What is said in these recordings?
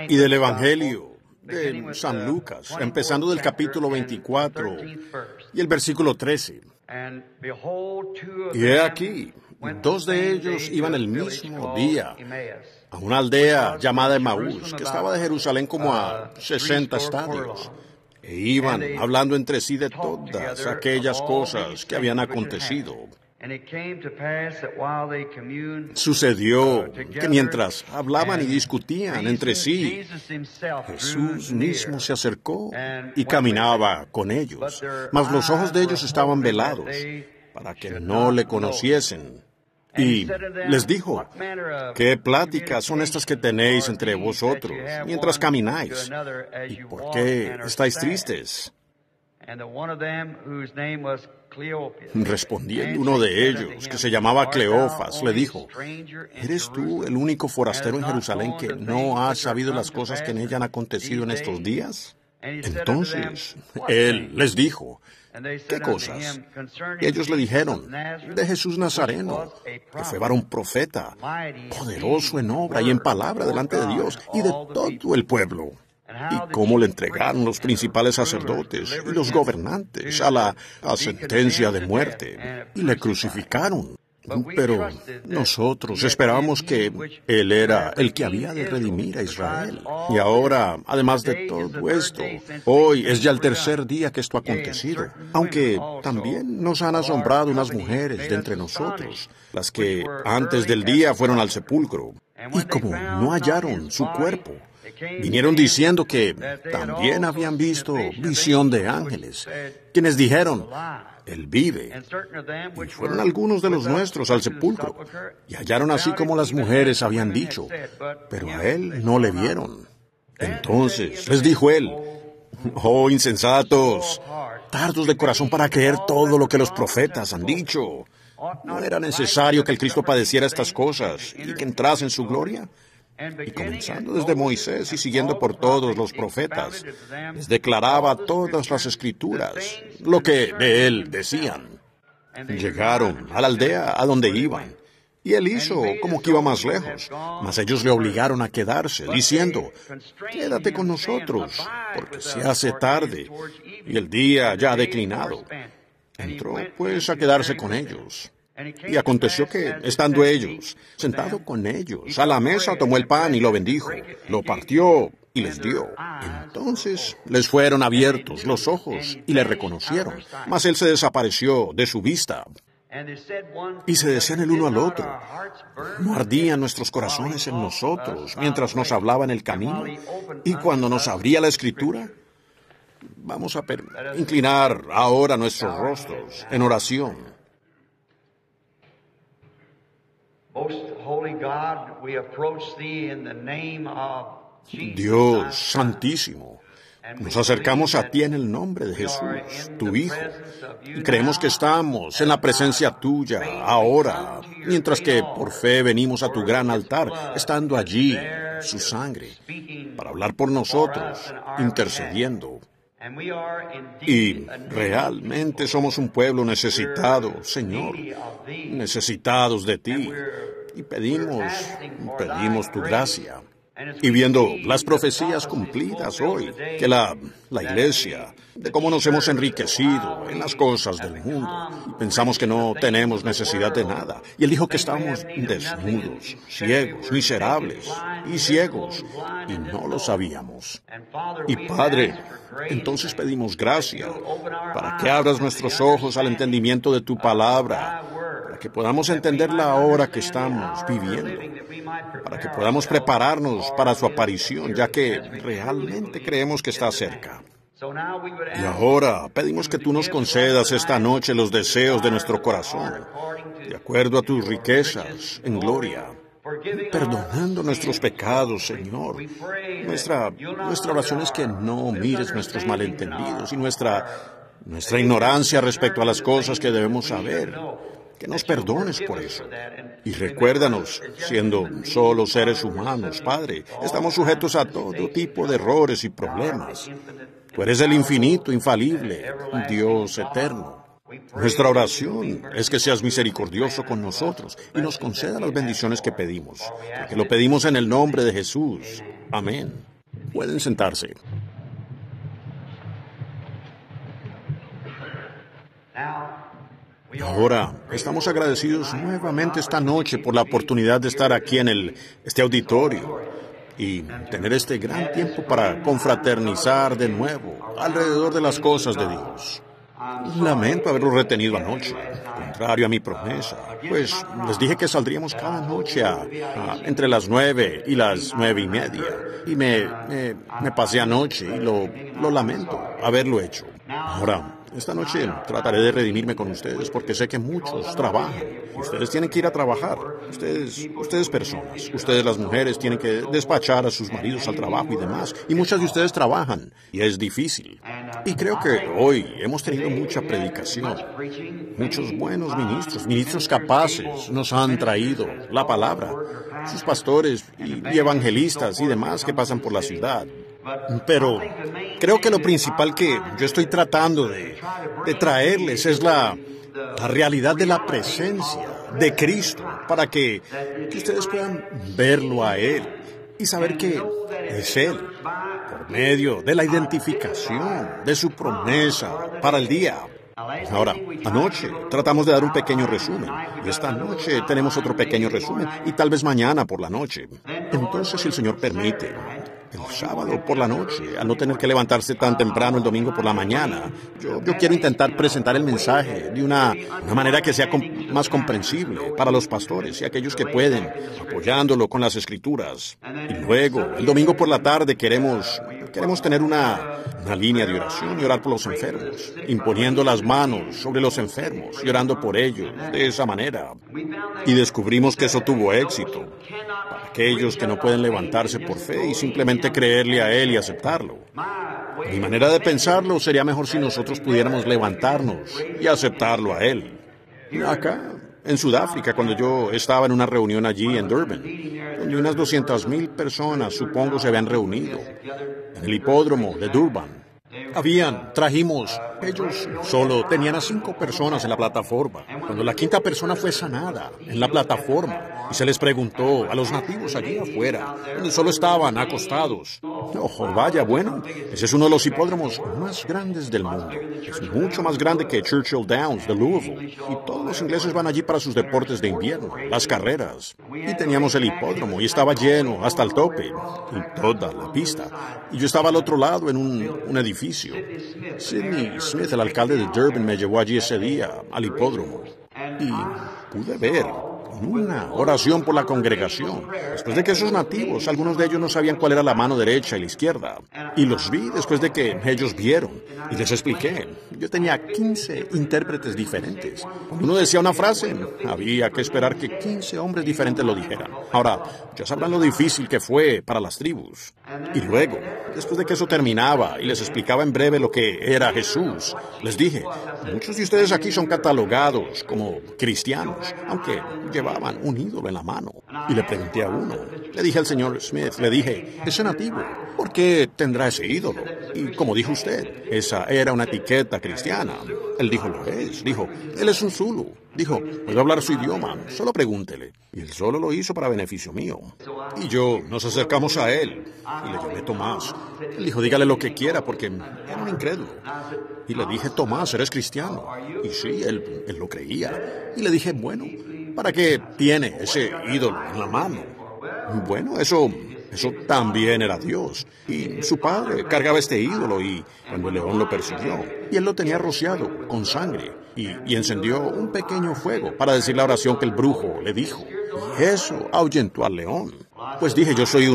Y del Evangelio de San Lucas, empezando del capítulo 24 y el versículo 13. Y he aquí, dos de ellos iban el mismo día a una aldea llamada Emaús, que estaba de Jerusalén como a 60 estadios, e iban hablando entre sí de todas aquellas cosas que habían acontecido. Sucedió que mientras hablaban y discutían entre sí, Jesús mismo se acercó y caminaba con ellos, mas los ojos de ellos estaban velados para que no le conociesen. Y les dijo: ¿qué pláticas son estas que tenéis entre vosotros mientras camináis? ¿Y por qué estáis tristes? Respondiendo uno de ellos, que se llamaba Cleofas, le dijo: ¿eres tú el único forastero en Jerusalén que no ha sabido las cosas que en ella han acontecido en estos días? Entonces él les dijo: ¿qué cosas? Y ellos le dijeron: de Jesús Nazareno, que fue varón profeta, poderoso en obra y en palabra delante de Dios y de todo el pueblo. Y cómo le entregaron los principales sacerdotes y los gobernantes a sentencia de muerte, y le crucificaron. Pero nosotros esperábamos que Él era el que había de redimir a Israel. Y ahora, además de todo esto, hoy es ya el tercer día que esto ha acontecido. Aunque también nos han asombrado unas mujeres de entre nosotros, las que antes del día fueron al sepulcro. Y como no hallaron su cuerpo, vinieron diciendo que también habían visto visión de ángeles, quienes dijeron: Él vive. Y fueron algunos de los nuestros al sepulcro, y hallaron así como las mujeres habían dicho, pero a Él no le vieron. Entonces les dijo Él: oh insensatos, tardos de corazón para creer todo lo que los profetas han dicho. ¿No era necesario que el Cristo padeciera estas cosas y que entrase en su gloria? Y comenzando desde Moisés y siguiendo por todos los profetas, les declaraba todas las Escrituras, lo que de él decían. Llegaron a la aldea a donde iban, y él hizo como que iba más lejos, mas ellos le obligaron a quedarse, diciendo: quédate con nosotros, porque se hace tarde, y el día ya ha declinado. Entró pues a quedarse con ellos. Y aconteció que, estando ellos, sentado con ellos, a la mesa tomó el pan y lo bendijo, lo partió y les dio. Entonces les fueron abiertos los ojos y le reconocieron, mas él se desapareció de su vista. Y se decían el uno al otro: ¿no ardían nuestros corazones en nosotros mientras nos hablaba en el camino y cuando nos abría la Escritura? Vamos a inclinar ahora nuestros rostros en oración. Dios Santísimo, nos acercamos a ti en el nombre de Jesús, tu Hijo, y creemos que estamos en la presencia tuya ahora, mientras que por fe venimos a tu gran altar, estando allí, su sangre, para hablar por nosotros, intercediendo. Y realmente somos un pueblo necesitado, Señor, necesitados de ti, y pedimos tu gracia. Y viendo las profecías cumplidas hoy, que la iglesia, de cómo nos hemos enriquecido en las cosas del mundo, y pensamos que no tenemos necesidad de nada. Y Él dijo que estábamos desnudos, ciegos, miserables y ciegos, y no lo sabíamos. Y Padre, entonces pedimos gracia para que abras nuestros ojos al entendimiento de tu palabra, para que podamos entender la hora que estamos viviendo, para que podamos prepararnos para su aparición, ya que realmente creemos que está cerca. Y ahora pedimos que tú nos concedas esta noche los deseos de nuestro corazón, de acuerdo a tus riquezas en gloria, perdonando nuestros pecados, Señor. Nuestra oración es que no mires nuestros malentendidos y nuestra ignorancia respecto a las cosas que debemos saber. Que nos perdones por eso. Y recuérdanos, siendo solo seres humanos, Padre, estamos sujetos a todo tipo de errores y problemas. Tú eres el infinito, infalible, Dios eterno. Nuestra oración es que seas misericordioso con nosotros y nos conceda las bendiciones que pedimos, porque lo pedimos en el nombre de Jesús. Amén. Pueden sentarse. Ahora, estamos agradecidos nuevamente esta noche por la oportunidad de estar aquí en este auditorio y tener este gran tiempo para confraternizar de nuevo alrededor de las cosas de Dios. Lamento haberlo retenido anoche, contrario a mi promesa, pues les dije que saldríamos cada noche entre las 9 y las 9:30, y me pasé anoche y lo lamento haberlo hecho. Ahora, esta noche trataré de redimirme con ustedes porque sé que muchos trabajan. Ustedes tienen que ir a trabajar. Ustedes personas, ustedes las mujeres tienen que despachar a sus maridos al trabajo y demás. Y muchas de ustedes trabajan y es difícil. Y creo que hoy hemos tenido mucha predicación. Muchos buenos ministros capaces nos han traído la palabra. Sus pastores y evangelistas y demás que pasan por la ciudad. Pero creo que lo principal que yo estoy tratando de traerles es la realidad de la presencia de Cristo, para que ustedes puedan verlo a Él y saber que es Él, por medio de la identificación de su promesa para el día. Ahora, anoche tratamos de dar un pequeño resumen, y esta noche tenemos otro pequeño resumen, y tal vez mañana por la noche. Entonces, si el Señor permite, el sábado por la noche, al no tener que levantarse tan temprano el domingo por la mañana, yo quiero intentar presentar el mensaje de una manera que sea más comprensible para los pastores y aquellos que pueden, apoyándolo con las Escrituras. Y luego, el domingo por la tarde queremos tener una línea de oración y orar por los enfermos, imponiendo las manos sobre los enfermos y orando por ellos de esa manera. Y descubrimos que eso tuvo éxito para aquellos que no pueden levantarse por fe y simplemente creerle a Él y aceptarlo. Mi manera de pensarlo sería mejor si nosotros pudiéramos levantarnos y aceptarlo a Él. Acá, en Sudáfrica, cuando yo estaba en una reunión allí en Durban, donde unas 200,000 personas, supongo, se habían reunido en el hipódromo de Durban. Ellos solo tenían a 5 personas en la plataforma. Cuando la 5ª persona fue sanada en la plataforma y se les preguntó a los nativos allí afuera, donde solo estaban acostados. Oh, vaya, bueno, ese es uno de los hipódromos más grandes del mundo. Es mucho más grande que Churchill Downs de Louisville. Y todos los ingleses van allí para sus deportes de invierno, las carreras. Y teníamos el hipódromo y estaba lleno hasta el tope, y toda la pista. Y yo estaba al otro lado en un edificio. Sidney Smith, el alcalde de Durban, me llevó allí ese día al hipódromo y pude ver una oración por la congregación. Después de que esos nativos, algunos de ellos no sabían cuál era la mano derecha y la izquierda. Y los vi después de que ellos vieron y les expliqué. Yo tenía 15 intérpretes diferentes. Cuando uno decía una frase, había que esperar que 15 hombres diferentes lo dijeran. Ahora, ya sabrán lo difícil que fue para las tribus. Y luego, después de que eso terminaba y les explicaba en breve lo que era Jesús, les dije, muchos de ustedes aquí son catalogados como cristianos, aunque llevaban un ídolo en la mano. Y le pregunté a uno, le dije al señor Smith, le dije, ese nativo, ¿por qué tendrá ese ídolo? Y como dijo usted, esa era una etiqueta cristiana. Él dijo, lo es. Dijo, él es un Zulu. Dijo, puedo hablar su idioma, solo pregúntele. Y él solo lo hizo para beneficio mío. Y nos acercamos a él y le llamé Tomás. Él dijo, dígale lo que quiera porque era un incrédulo. Y le dije, Tomás, ¿eres cristiano? Y sí, él lo creía. Y le dije, bueno, ¿para qué tiene ese ídolo en la mano? Bueno, eso también era Dios. Y su padre cargaba este ídolo y cuando el león lo persiguió, y él lo tenía rociado con sangre y encendió un pequeño fuego para decir la oración que el brujo le dijo. Y eso ahuyentó al león. Pues dije, yo soy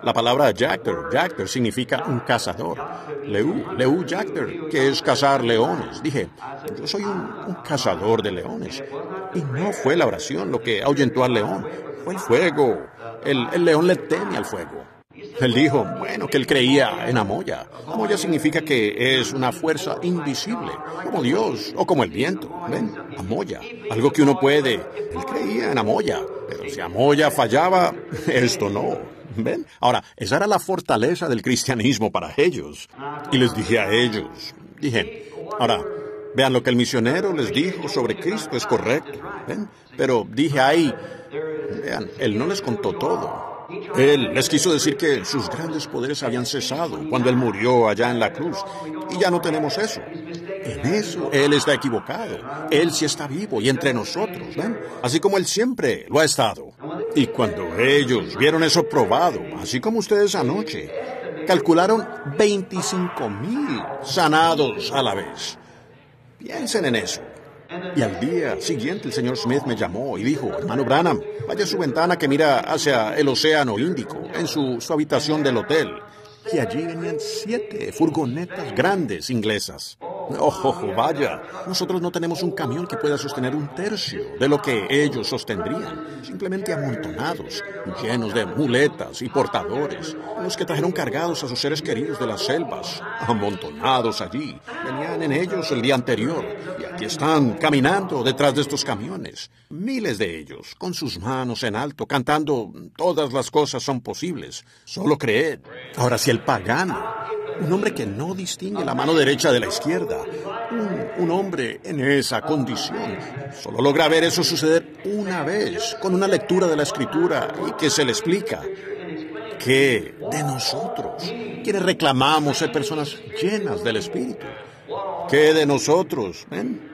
la palabra Jactor significa un cazador. Leu Jactor, que es cazar leones. Dije, yo soy un cazador de leones. Y no fue la oración lo que ahuyentó al león, fue el fuego. El león le teme al fuego. Él dijo, bueno, que él creía en Amoya. Amoya significa que es una fuerza invisible, como Dios o como el viento. ¿Ven? Amoya, algo que uno puede. Él creía en Amoya, pero si Amoya fallaba, esto no. ¿Ven? Ahora, esa era la fortaleza del cristianismo para ellos. Y les dije a ellos, ahora, vean lo que el misionero les dijo sobre Cristo es correcto. ¿Ven? Pero dije ahí, vean, él no les contó todo. Él les quiso decir que sus grandes poderes habían cesado cuando Él murió allá en la cruz, y ya no tenemos eso. En eso Él está equivocado. Él sí está vivo y entre nosotros, ¿ven? Así como Él siempre lo ha estado. Y cuando ellos vieron eso probado, así como ustedes anoche, calcularon 25,000 sanados a la vez. Piensen en eso. Y al día siguiente el señor Smith me llamó y dijo, hermano Branham, vaya a su ventana que mira hacia el Océano Índico, en su habitación del hotel. Y allí venían 7 furgonetas grandes inglesas. Vaya, nosotros no tenemos un camión que pueda sostener un tercio de lo que ellos sostendrían, simplemente amontonados, llenos de muletas y portadores, los que trajeron cargados a sus seres queridos de las selvas, amontonados allí, venían en ellos el día anterior, y aquí están caminando detrás de estos camiones, miles de ellos, con sus manos en alto, cantando todas las cosas son posibles, solo creed. Ahora, si el pagano, un hombre que no distingue la mano derecha de la izquierda, un hombre en esa condición, solo logra ver eso suceder una vez, con una lectura de la Escritura y que se le explica que de nosotros, quienes reclamamos ser personas llenas del Espíritu, que de nosotros, ¿ven?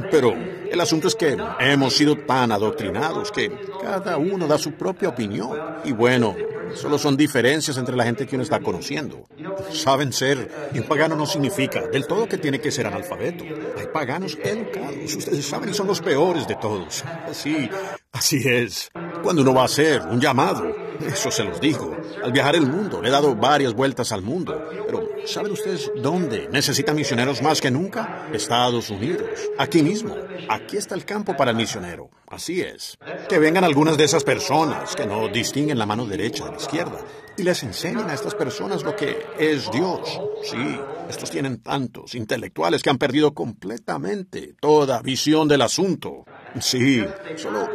Pero el asunto es que hemos sido tan adoctrinados que cada uno da su propia opinión. Y bueno, solo son diferencias entre la gente que uno está conociendo. Saben ser, y un pagano no significa del todo que tiene que ser analfabeto. Hay paganos educados, ustedes saben, y son los peores de todos. Así es. Cuando uno va a hacer un llamado, eso se los digo. Al viajar el mundo, le he dado varias vueltas al mundo. Pero, ¿saben ustedes dónde necesitan misioneros más que nunca? Estados Unidos. Aquí mismo. Aquí está el campo para el misionero. Así es. Que vengan algunas de esas personas que no distinguen la mano derecha de la izquierda y les enseñen a estas personas lo que es Dios. Sí, estos tienen tantos intelectuales que han perdido completamente toda visión del asunto. Sí, solo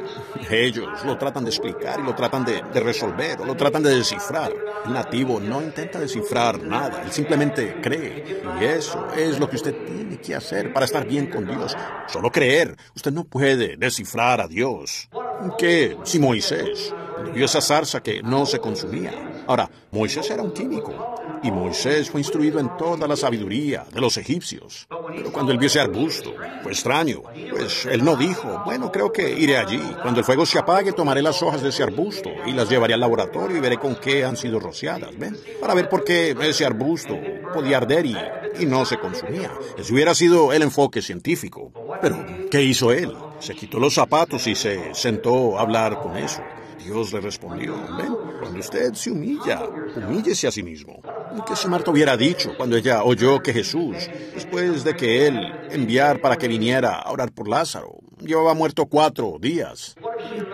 ellos lo tratan de explicar y lo tratan de resolver o lo tratan de descifrar. El nativo no intenta descifrar nada, él simplemente cree. Y eso es lo que usted tiene que hacer para estar bien con Dios. Solo creer. Usted no puede descifrar a Dios. ¿Qué si Moisés vio esa zarza que no se consumía? Ahora, Moisés era un químico. Y Moisés fue instruido en toda la sabiduría de los egipcios. Pero cuando él vio ese arbusto, fue extraño. Pues él no dijo, bueno, creo que iré allí. Cuando el fuego se apague, tomaré las hojas de ese arbusto y las llevaré al laboratorio y veré con qué han sido rociadas, ¿ven? Para ver por qué ese arbusto podía arder y no se consumía. Ese hubiera sido el enfoque científico. Pero, ¿qué hizo él? Se quitó los zapatos y se sentó a hablar con eso. Dios le respondió, ven, cuando usted se humilla, humíllese a sí mismo. ¿Qué si Marta hubiera dicho cuando ella oyó que Jesús, después de que él enviar para que viniera a orar por Lázaro, llevaba muerto 4 días?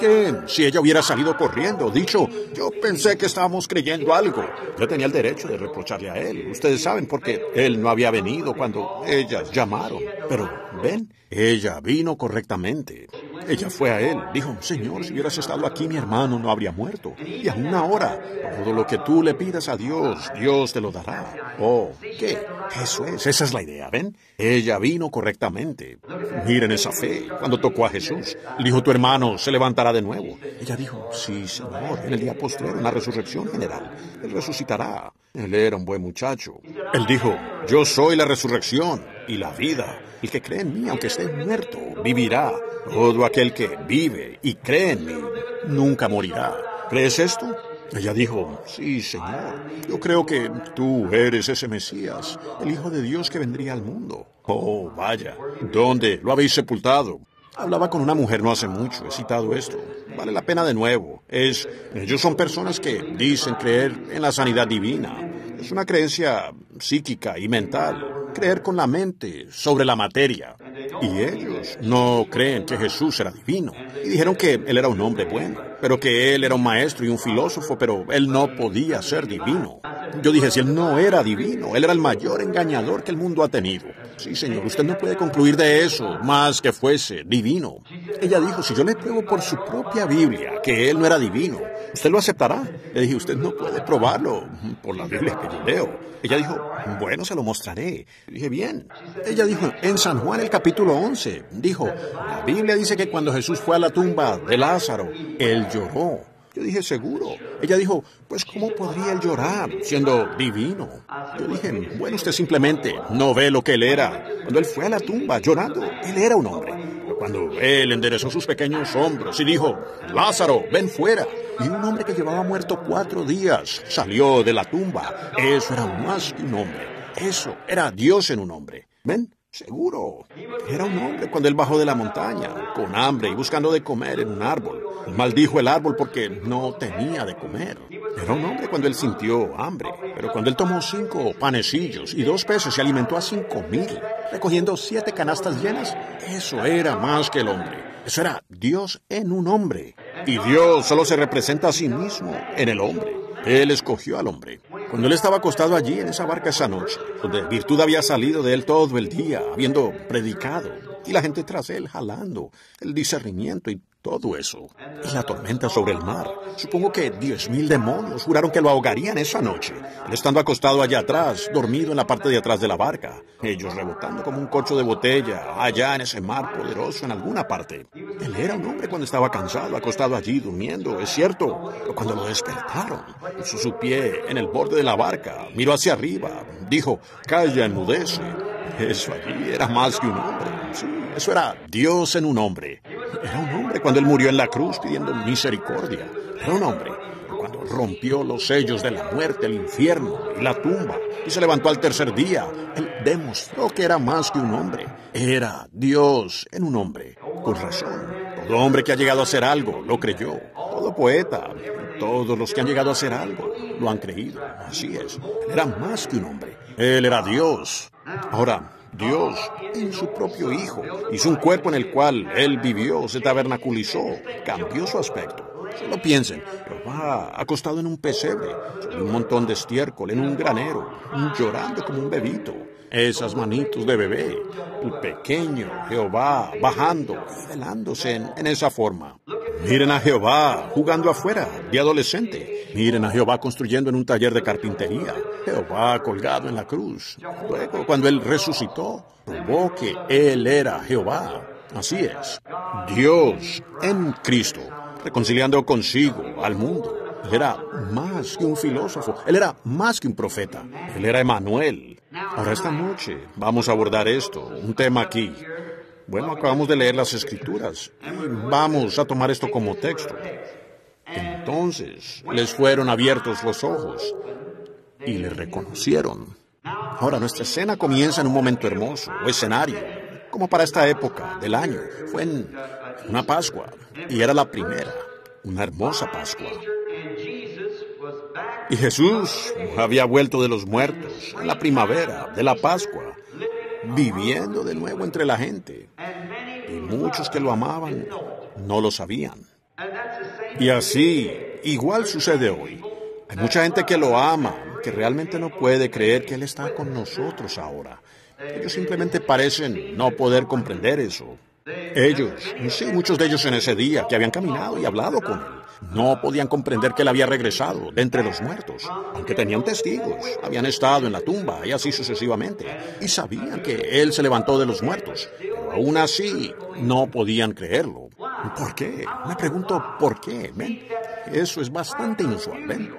¿Qué si ella hubiera salido corriendo, dicho, yo pensé que estábamos creyendo algo? Yo tenía el derecho de reprocharle a él. Ustedes saben porque él no había venido cuando ellas llamaron. Pero, ven, ella vino correctamente. Ella fue a él, dijo, Señor, si hubieras estado aquí, mi hermano no habría muerto. Y aún ahora, todo lo que tú le pidas a Dios, Dios te lo dará. Oh, ¿qué? Eso es, esa es la idea, ¿ven? Ella vino correctamente. Miren esa fe. Cuando tocó a Jesús, le dijo, tu hermano se levantará de nuevo. Ella dijo, sí, Señor, en el día postrero, en la resurrección general. Él resucitará. Él era un buen muchacho. Él dijo, yo soy la resurrección y la vida. El que cree en mí, aunque esté muerto, vivirá. Todo aquel que vive y cree en mí, nunca morirá. ¿Crees esto? Ella dijo, sí, Señor, yo creo que tú eres ese Mesías, el Hijo de Dios que vendría al mundo. Oh, vaya, ¿dónde lo habéis sepultado? Hablaba con una mujer no hace mucho, he citado esto. Vale la pena de nuevo. Ellos son personas que dicen creer en la sanidad divina. Es una creencia psíquica y mental, creer con la mente sobre la materia. Y ellos no creen que Jesús era divino. Y dijeron que él era un hombre bueno, pero que él era un maestro y un filósofo, pero él no podía ser divino. Yo dije, si él no era divino, él era el mayor engañador que el mundo ha tenido. Sí, señor, usted no puede concluir de eso más que fuese divino. Ella dijo, si yo le pruebo por su propia Biblia que él no era divino, ¿usted lo aceptará? Le dije, usted no puede probarlo por la Biblia que yo leo. Ella dijo, bueno, se lo mostraré. Le dije, bien. Ella dijo, en San Juan el capítulo 11, dijo, la Biblia dice que cuando Jesús fue a la tumba de Lázaro, él lloró. Yo dije, seguro. Ella dijo, pues ¿cómo podría él llorar siendo divino? Yo dije, bueno, usted simplemente no ve lo que él era. Cuando él fue a la tumba llorando, él era un hombre. Pero cuando él enderezó sus pequeños hombros y dijo, Lázaro, ven fuera. Y un hombre que llevaba muerto 4 días salió de la tumba. Eso era más que un hombre. Eso era Dios en un hombre. ¿Ven? Seguro. Era un hombre cuando él bajó de la montaña, con hambre y buscando de comer en un árbol. Maldijo el árbol porque no tenía de comer. Era un hombre cuando él sintió hambre. Pero cuando él tomó 5 panecillos y 2 peces y alimentó a 5,000, recogiendo 7 canastas llenas, eso era más que el hombre. Eso era Dios en un hombre. Y Dios solo se representa a sí mismo en el hombre. Él escogió al hombre. Cuando él estaba acostado allí en esa barca esa noche, donde virtud había salido de él todo el día, habiendo predicado, y la gente tras él jalando, el discernimiento y todo eso, y la tormenta sobre el mar. Supongo que 10,000 demonios juraron que lo ahogarían esa noche, él estando acostado allá atrás, dormido en la parte de atrás de la barca, ellos rebotando como un corcho de botella, allá en ese mar poderoso en alguna parte. Él era un hombre cuando estaba cansado, acostado allí, durmiendo, es cierto, pero cuando lo despertaron, puso su pie en el borde de la barca, miró hacia arriba, dijo, calla, enmudece. Eso allí era más que un hombre, sí, eso era Dios en un hombre. Era un hombre cuando él murió en la cruz pidiendo misericordia. Era un hombre cuando rompió los sellos de la muerte, el infierno y la tumba y se levantó al tercer día. Él demostró que era más que un hombre. Era Dios en un hombre. Con razón, todo hombre que ha llegado a hacer algo lo creyó. Todo poeta, todos los que han llegado a hacer algo lo han creído. Así es. Él era más que un hombre. Él era Dios. Ahora, Dios, en su propio Hijo, hizo un cuerpo en el cual Él vivió, se tabernaculizó, cambió su aspecto. Solo piensen, Jehová acostado en un pesebre, sobre un montón de estiércol, en un granero, llorando como un bebito. Esas manitos de bebé, el pequeño Jehová bajando y velándose en esa forma. Miren a Jehová jugando afuera, de adolescente. Miren a Jehová construyendo en un taller de carpintería. Jehová colgado en la cruz. Luego, cuando Él resucitó, probó que Él era Jehová. Así es. Dios en Cristo, reconciliando consigo al mundo. Él era más que un filósofo. Él era más que un profeta. Él era Emmanuel. Ahora esta noche vamos a abordar esto, un tema aquí. Bueno, acabamos de leer las Escrituras y vamos a tomar esto como texto. Entonces les fueron abiertos los ojos y le reconocieron. Ahora nuestra escena comienza en un momento hermoso, o escenario, como para esta época del año. Fue en una Pascua y era la primera, una hermosa Pascua. Y Jesús había vuelto de los muertos en la primavera de la Pascua, viviendo de nuevo entre la gente. Y muchos que lo amaban no lo sabían. Y así, igual sucede hoy. Hay mucha gente que lo ama, que realmente no puede creer que Él está con nosotros ahora. Ellos simplemente parecen no poder comprender eso. Ellos, sí, muchos de ellos en ese día que habían caminado y hablado con Él, no podían comprender que Él había regresado de entre los muertos, aunque tenían testigos, habían estado en la tumba y así sucesivamente, y sabían que Él se levantó de los muertos, pero aún así no podían creerlo. ¿Por qué? Me pregunto, ¿por qué? ¿Ven? Eso es bastante inusual, ¿ven?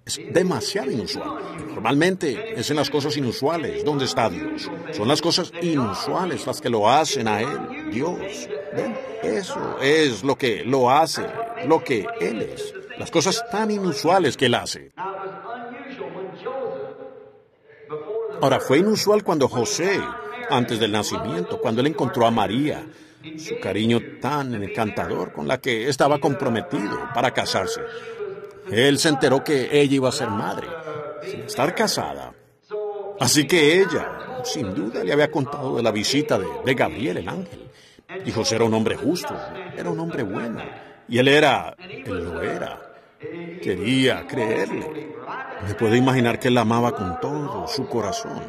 Es demasiado inusual. Y normalmente es en las cosas inusuales donde está Dios. Son las cosas inusuales las que lo hacen a Él, Dios. ¿Ven? Eso es lo que lo hace, lo que Él es. Las cosas tan inusuales que Él hace. Ahora, fue inusual cuando José, antes del nacimiento, cuando él encontró a María, su cariño tan encantador con la que estaba comprometido para casarse. Él se enteró que ella iba a ser madre, sin estar casada. Así que ella, sin duda, le había contado de la visita de Gabriel, el ángel. Y José era un hombre justo, era un hombre bueno. Y él lo era. Quería creerle. Me puedo imaginar que él la amaba con todo su corazón.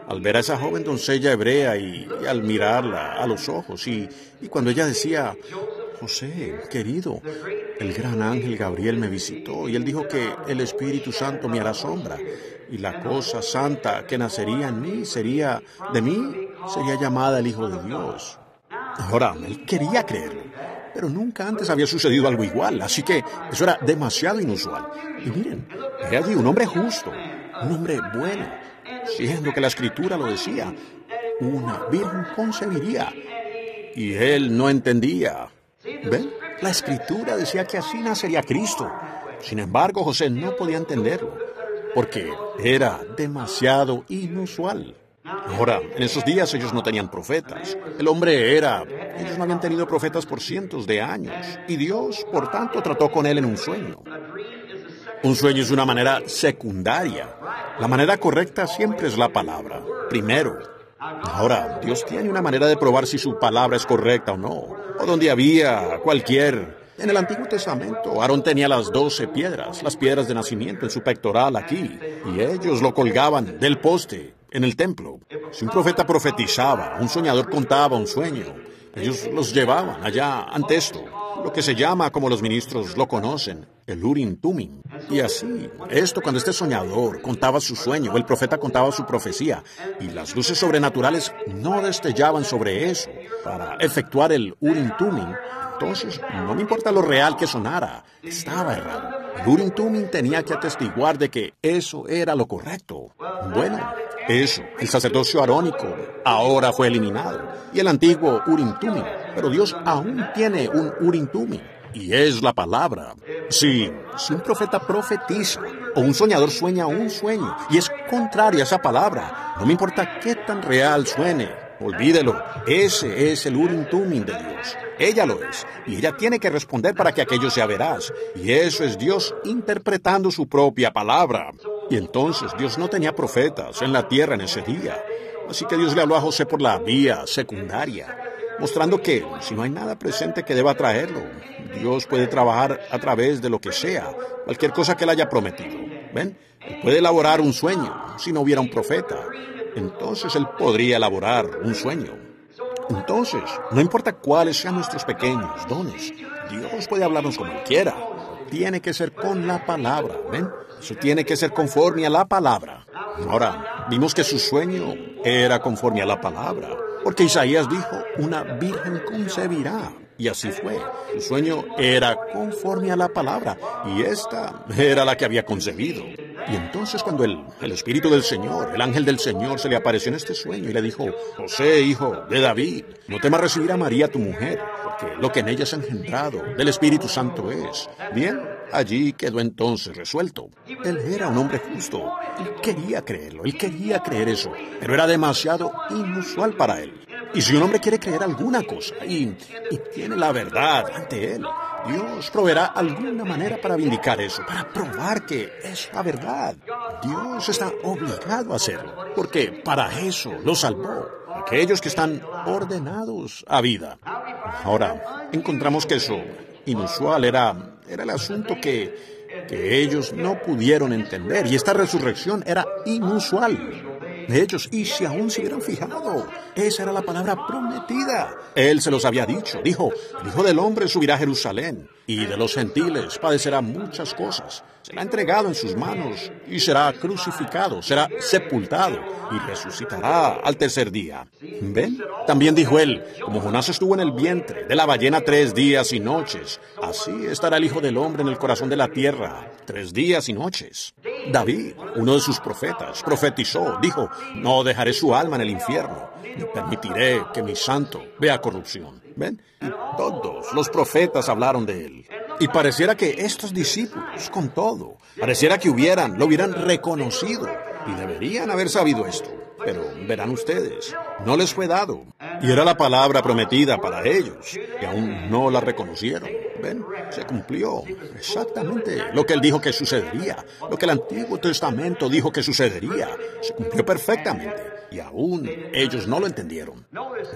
Al ver a esa joven doncella hebrea y al mirarla a los ojos y cuando ella decía, José, querido, el gran ángel Gabriel me visitó y él dijo que el Espíritu Santo me hará sombra y la cosa santa que nacería en mí sería llamada el Hijo de Dios. Ahora, él quería creerlo. pero nunca antes había sucedido algo igual, así que eso era demasiado inusual. Y miren, he allí un hombre justo, un hombre bueno, siendo que la Escritura lo decía, una virgen concebiría. Y él no entendía. ¿Ven? La Escritura decía que así nacería Cristo. Sin embargo, José no podía entenderlo, porque era demasiado inusual. Ahora, en esos días ellos no tenían profetas. Ellos no habían tenido profetas por cientos de años. Y Dios, por tanto, trató con él en un sueño. Un sueño es una manera secundaria. La manera correcta siempre es la palabra, primero. Ahora, Dios tiene una manera de probar si su palabra es correcta o no. O donde había cualquier... En el Antiguo Testamento, Aarón tenía las 12 piedras, las piedras de nacimiento en su pectoral aquí, y ellos lo colgaban del poste en el templo. Si un profeta profetizaba, un soñador contaba un sueño, ellos los llevaban allá ante esto, lo que se llama, como los ministros lo conocen, el Urim Tumim. Y así, cuando este soñador contaba su sueño, el profeta contaba su profecía, y las luces sobrenaturales no destellaban sobre eso para efectuar el Urim Tumim, entonces no me importa lo real que sonara, estaba errado. El Urim Tumim tenía que atestiguar de que eso era lo correcto. Bueno, eso, el sacerdocio arónico, ahora fue eliminado, y el antiguo Urim Tumim, pero Dios aún tiene un Urim Tumim, y es la palabra. Si un profeta profetiza, o un soñador sueña un sueño, y es contrario a esa palabra, no me importa qué tan real suene, olvídelo, ese es el Urim Tumim de Dios. Ella lo es, y ella tiene que responder para que aquello sea veraz. Y eso es Dios interpretando su propia palabra. Y entonces Dios no tenía profetas en la tierra en ese día. Así que Dios le habló a José por la vía secundaria, mostrando que si no hay nada presente que deba traerlo, Dios puede trabajar a través de lo que sea, cualquier cosa que él haya prometido. ¿Ven? Él puede elaborar un sueño si no hubiera un profeta. Entonces él podría elaborar un sueño. Entonces, no importa cuáles sean nuestros pequeños dones, Dios puede hablarnos como Él quiera. Tiene que ser con la palabra, ¿ven? Eso tiene que ser conforme a la palabra. Ahora, vimos que su sueño era conforme a la palabra, porque Isaías dijo, una virgen concebirá. Y así fue. Su sueño era conforme a la palabra, y esta era la que había concebido. Y entonces cuando el Espíritu del Señor, el ángel del Señor, se le apareció en este sueño y le dijo, José, hijo de David, no temas recibir a María tu mujer, porque lo que en ella es engendrado del Espíritu Santo es. Bien, allí quedó entonces resuelto. Él era un hombre justo. Él quería creerlo, él quería creer eso, pero era demasiado inusual para él. Y si un hombre quiere creer alguna cosa y tiene la verdad ante él, Dios proveerá alguna manera para vindicar eso, para probar que es la verdad. Dios está obligado a hacerlo, porque para eso lo salvó, aquellos que están ordenados a vida. Ahora, encontramos que eso inusual era el asunto que ellos no pudieron entender, y esta resurrección era inusual. De ellos, y si aún se hubieran fijado, esa era la palabra prometida. Él se los había dicho, dijo, el Hijo del Hombre subirá a Jerusalén, y de los gentiles padecerá muchas cosas. Será entregado en sus manos, y será crucificado, será sepultado, y resucitará al tercer día. ¿Ven? También dijo él, como Jonás estuvo en el vientre de la ballena 3 días y noches, así estará el Hijo del Hombre en el corazón de la tierra 3 días y noches. David, uno de sus profetas, profetizó, dijo, no dejaré su alma en el infierno, ni permitiré que mi santo vea corrupción. ¿Ven? Y todos los profetas hablaron de él. Y pareciera que estos discípulos, con todo, pareciera que lo hubieran reconocido, y deberían haber sabido esto. Pero verán ustedes, no les fue dado. Y era la palabra prometida para ellos, y aún no la reconocieron. ¿Ven? Se cumplió exactamente lo que él dijo que sucedería, lo que el Antiguo Testamento dijo que sucedería. Se cumplió perfectamente, y aún ellos no lo entendieron.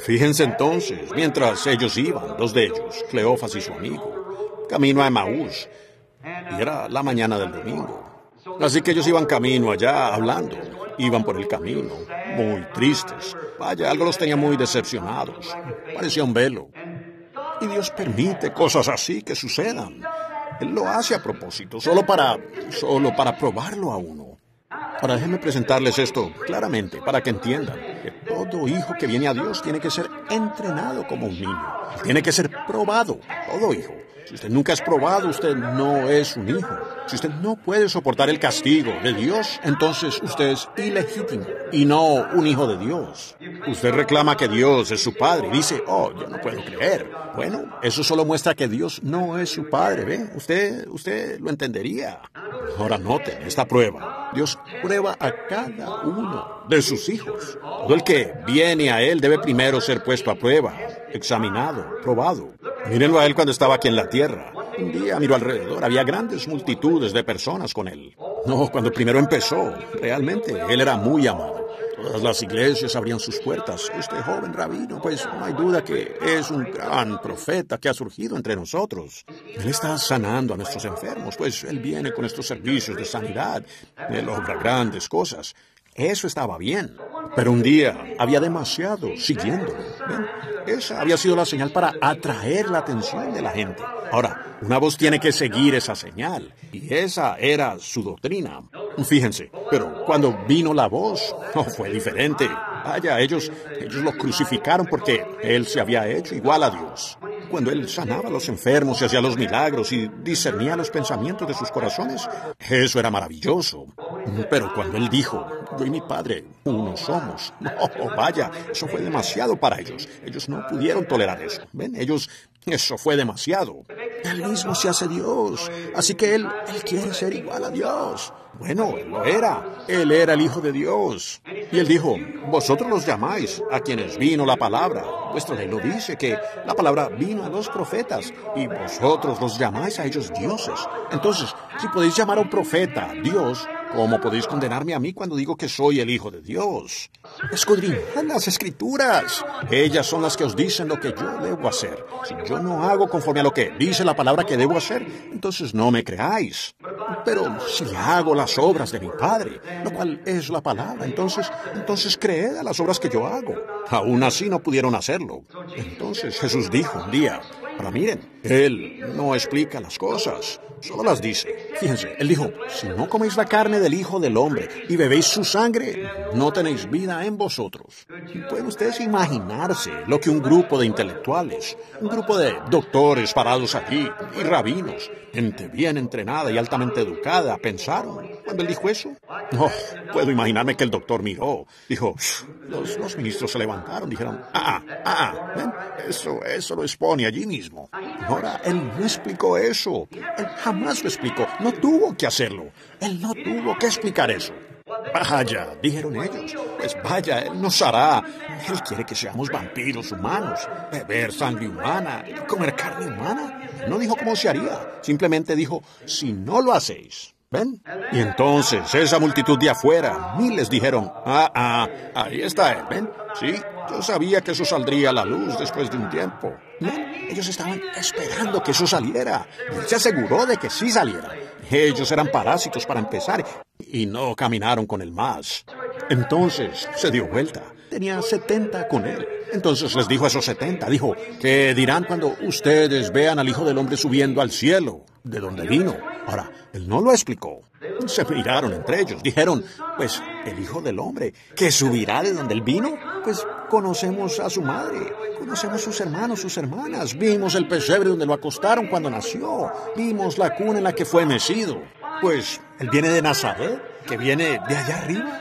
Fíjense entonces, mientras ellos iban, 2 de ellos, Cleofas y su amigo, camino a Emaús, y era la mañana del domingo. Así que ellos iban camino allá hablando. Iban por el camino, muy tristes. Vaya, algo los tenía muy decepcionados. Parecía un velo. Y Dios permite cosas así que sucedan. Él lo hace a propósito, solo para probarlo a uno. Ahora déjenme presentarles esto claramente, para que entiendan que todo Todo hijo que viene a Dios tiene que ser entrenado como un niño. Tiene que ser probado. Todo hijo. Si usted nunca es probado, usted no es un hijo. Si usted no puede soportar el castigo de Dios, entonces usted es ilegítimo y no un hijo de Dios. Usted reclama que Dios es su padre y dice, oh, yo no puedo creer. Bueno, eso solo muestra que Dios no es su padre, ¿ve? Usted lo entendería. Ahora noten esta prueba. Dios prueba a cada uno de sus hijos. Todo el que viene a Él debe primero ser puesto a prueba, examinado, probado. Mírenlo a Él cuando estaba aquí en la tierra. Un día miró alrededor, había grandes multitudes de personas con Él. No, cuando primero empezó, realmente, Él era muy amado. Todas las iglesias abrían sus puertas. Este joven rabino, pues no hay duda que es un gran profeta que ha surgido entre nosotros. Él está sanando a nuestros enfermos, pues Él viene con estos servicios de sanidad. Él obra grandes cosas. Eso estaba bien. Pero un día había demasiado siguiéndolo. ¿Ven? Esa había sido la señal para atraer la atención de la gente. Ahora, una voz tiene que seguir esa señal. Y esa era su doctrina. Fíjense, pero cuando vino la voz, no fue diferente. Vaya, ellos lo crucificaron porque Él se había hecho igual a Dios. Cuando Él sanaba a los enfermos y hacía los milagros y discernía los pensamientos de sus corazones, eso era maravilloso. Pero cuando Él dijo, yo y mi Padre, uno somos, no, vaya, eso fue demasiado para ellos. Ellos no pudieron tolerar eso. ¿Ven? Eso fue demasiado. Él mismo se hace Dios, así que Él quiere ser igual a Dios. Bueno, Él lo era. Él era el Hijo de Dios. Y Él dijo, vosotros los llamáis a quienes vino la palabra. Vuestra ley lo dice, que la palabra vino a los profetas, y vosotros los llamáis a ellos dioses. Entonces, si podéis llamar a un profeta Dios, ¿cómo podéis condenarme a mí cuando digo que soy el Hijo de Dios? Escudriñad las Escrituras. Ellas son las que os dicen lo que yo debo hacer. Si yo no hago conforme a lo que dice la palabra que debo hacer, entonces no me creáis. Pero si hago las obras de mi Padre, lo cual es la palabra, entonces creed a las obras que yo hago. Aún así no pudieron hacerlo. Entonces Jesús dijo un día, ahora miren, Él no explica las cosas, solo las dice. Fíjense, Él dijo, si no coméis la carne del Hijo del Hombre y bebéis su sangre, no tenéis vida en vosotros. ¿Pueden ustedes imaginarse lo que un grupo de intelectuales, un grupo de doctores parados allí y rabinos, gente bien entrenada y altamente educada, pensaron cuando Él dijo eso? No, puedo imaginarme que el doctor miró, dijo, los ministros se levantaron, dijeron, ¿ven? Eso lo expone allí mismo. Ahora, Él no explicó eso. Él jamás lo explicó. No tuvo que hacerlo. Él no tuvo que explicar eso. Vaya, dijeron ellos. Pues vaya, Él nos hará. Él quiere que seamos vampiros humanos, beber sangre humana, comer carne humana. No dijo cómo se haría. Simplemente dijo, si no lo hacéis. ¿Ven? Y entonces esa multitud de afuera, miles dijeron, ahí está Él, ¿ven? Sí, yo sabía que eso saldría a la luz después de un tiempo. ¿Ven? Ellos estaban esperando que eso saliera. Él se aseguró de que sí saliera. Ellos eran parásitos para empezar y no caminaron con Él más. Entonces se dio vuelta. Tenía 70 con Él. Entonces les dijo a esos 70, dijo, ¿qué dirán cuando ustedes vean al Hijo del Hombre subiendo al cielo, de donde vino? Ahora, Él no lo explicó. Se miraron entre ellos, dijeron, pues, el Hijo del Hombre, ¿que subirá de donde Él vino? Pues conocemos a su madre, conocemos sus hermanos, sus hermanas, vimos el pesebre donde lo acostaron cuando nació, vimos la cuna en la que fue mecido. Pues, Él viene de Nazaret, que viene de allá arriba.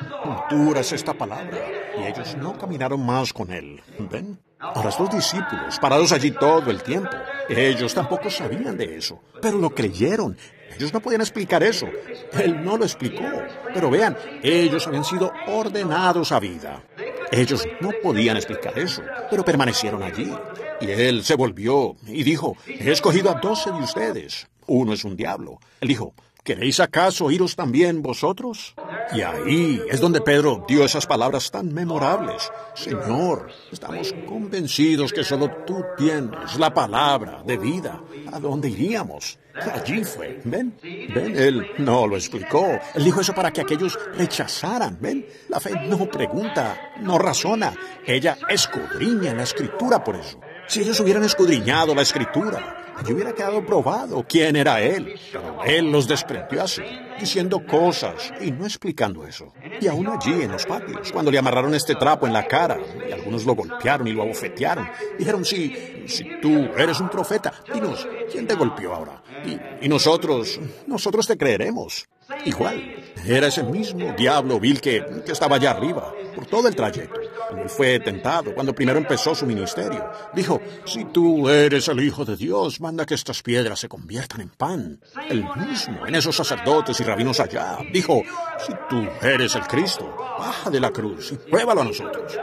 Dura es esta palabra. Y ellos no caminaron más con Él. ¿Ven? Ahora estos discípulos, parados allí todo el tiempo, ellos tampoco sabían de eso, pero lo creyeron. Ellos no podían explicar eso. Él no lo explicó. Pero vean, ellos habían sido ordenados a vida. Ellos no podían explicar eso, pero permanecieron allí. Y Él se volvió y dijo, he escogido a 12 de ustedes. Uno es un diablo. Él dijo, ¿queréis acaso iros también vosotros? Y ahí es donde Pedro dio esas palabras tan memorables. Señor, estamos convencidos que solo tú tienes la palabra de vida. ¿A dónde iríamos? Allí fue, ¿ven? ¿Ven? Él no lo explicó. Él dijo eso para que aquellos rechazaran, ¿ven? La fe no pregunta, no razona. Ella escudriña en la Escritura por eso. Si ellos hubieran escudriñado la Escritura, allí hubiera quedado probado quién era Él. Pero Él los desprendió así, diciendo cosas y no explicando eso. Y aún allí en los patios, cuando le amarraron este trapo en la cara, y algunos lo golpearon y lo abofetearon, dijeron, si tú eres un profeta, dinos, ¿quién te golpeó ahora? Y nosotros te creeremos. Igual, era ese mismo diablo vil que estaba allá arriba, por todo el trayecto. Cuando él fue tentado, cuando primero empezó su ministerio, dijo, si tú eres el Hijo de Dios, manda que estas piedras se conviertan en pan. Él mismo, en esos sacerdotes y rabinos allá, dijo, si tú eres el Cristo, baja de la cruz y pruébalo a nosotros.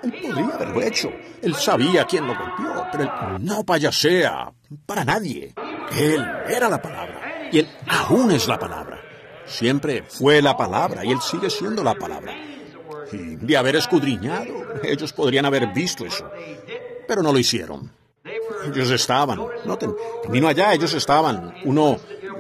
Él podría haberlo hecho. Él sabía quién lo golpeó, pero él no payasea para nadie. Él era la palabra, y él aún es la palabra. Siempre fue la palabra, y él sigue siendo la palabra. Y de haber escudriñado, ellos podrían haber visto eso, pero no lo hicieron. Ellos estaban, noten, camino allá, ellos estaban,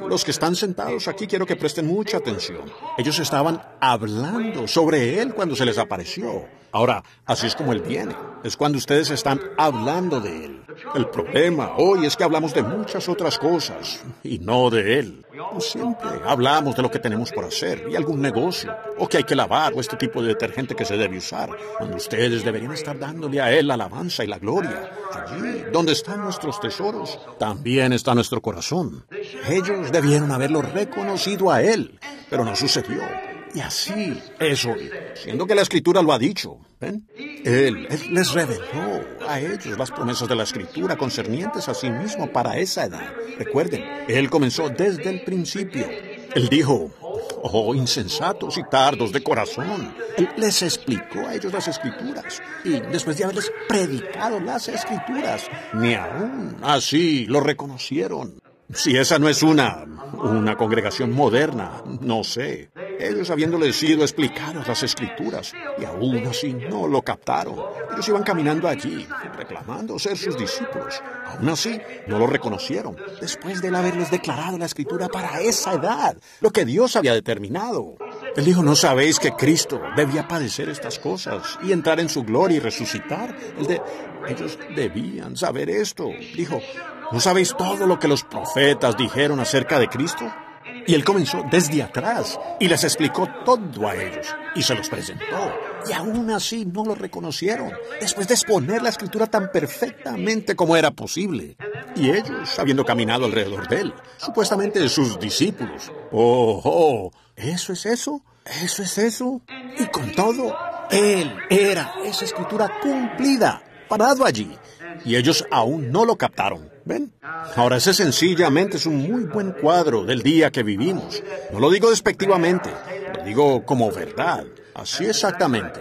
los que están sentados aquí, quiero que presten mucha atención. Ellos estaban hablando sobre Él cuando se les apareció. Ahora, así es como Él viene. Es cuando ustedes están hablando de Él. El problema hoy es que hablamos de muchas otras cosas y no de Él. Siempre hablamos de lo que tenemos por hacer y algún negocio, o que hay que lavar, o este tipo de detergente que se debe usar, cuando ustedes deberían estar dándole a Él la alabanza y la gloria. Allí, donde están nuestros tesoros, también está nuestro corazón. Ellos debieron haberlo reconocido a Él, pero no sucedió. Y así es hoy, siendo que la Escritura lo ha dicho. ¿Ven? Él les reveló a ellos las promesas de la Escritura concernientes a sí mismo para esa edad. Recuerden, Él comenzó desde el principio. Él dijo, oh, insensatos y tardos de corazón. Él les explicó a ellos las Escrituras. Y después de haberles predicado las Escrituras, ni aún así lo reconocieron. Si esa no es una congregación moderna, no sé. Ellos habiéndoles sido explicadas las Escrituras, y aún así no lo captaron. Ellos iban caminando allí, reclamando ser sus discípulos. Aún así, no lo reconocieron, después de él haberles declarado la Escritura para esa edad, lo que Dios había determinado. Él dijo, ¿no sabéis que Cristo debía padecer estas cosas y entrar en su gloria y resucitar? Ellos debían saber esto. Dijo, ¿no sabéis todo lo que los profetas dijeron acerca de Cristo? Y él comenzó desde atrás y les explicó todo a ellos y se los presentó. Y aún así no lo reconocieron, después de exponer la Escritura tan perfectamente como era posible. Y ellos, habiendo caminado alrededor de él, supuestamente sus discípulos. ¿Eso es eso? ¿Eso es eso? Y con todo, él era esa Escritura cumplida, parado allí. Y ellos aún no lo captaron. ¿Ven? Ahora ese sencillamente es un muy buen cuadro del día que vivimos. No lo digo despectivamente, lo digo como verdad. Así exactamente.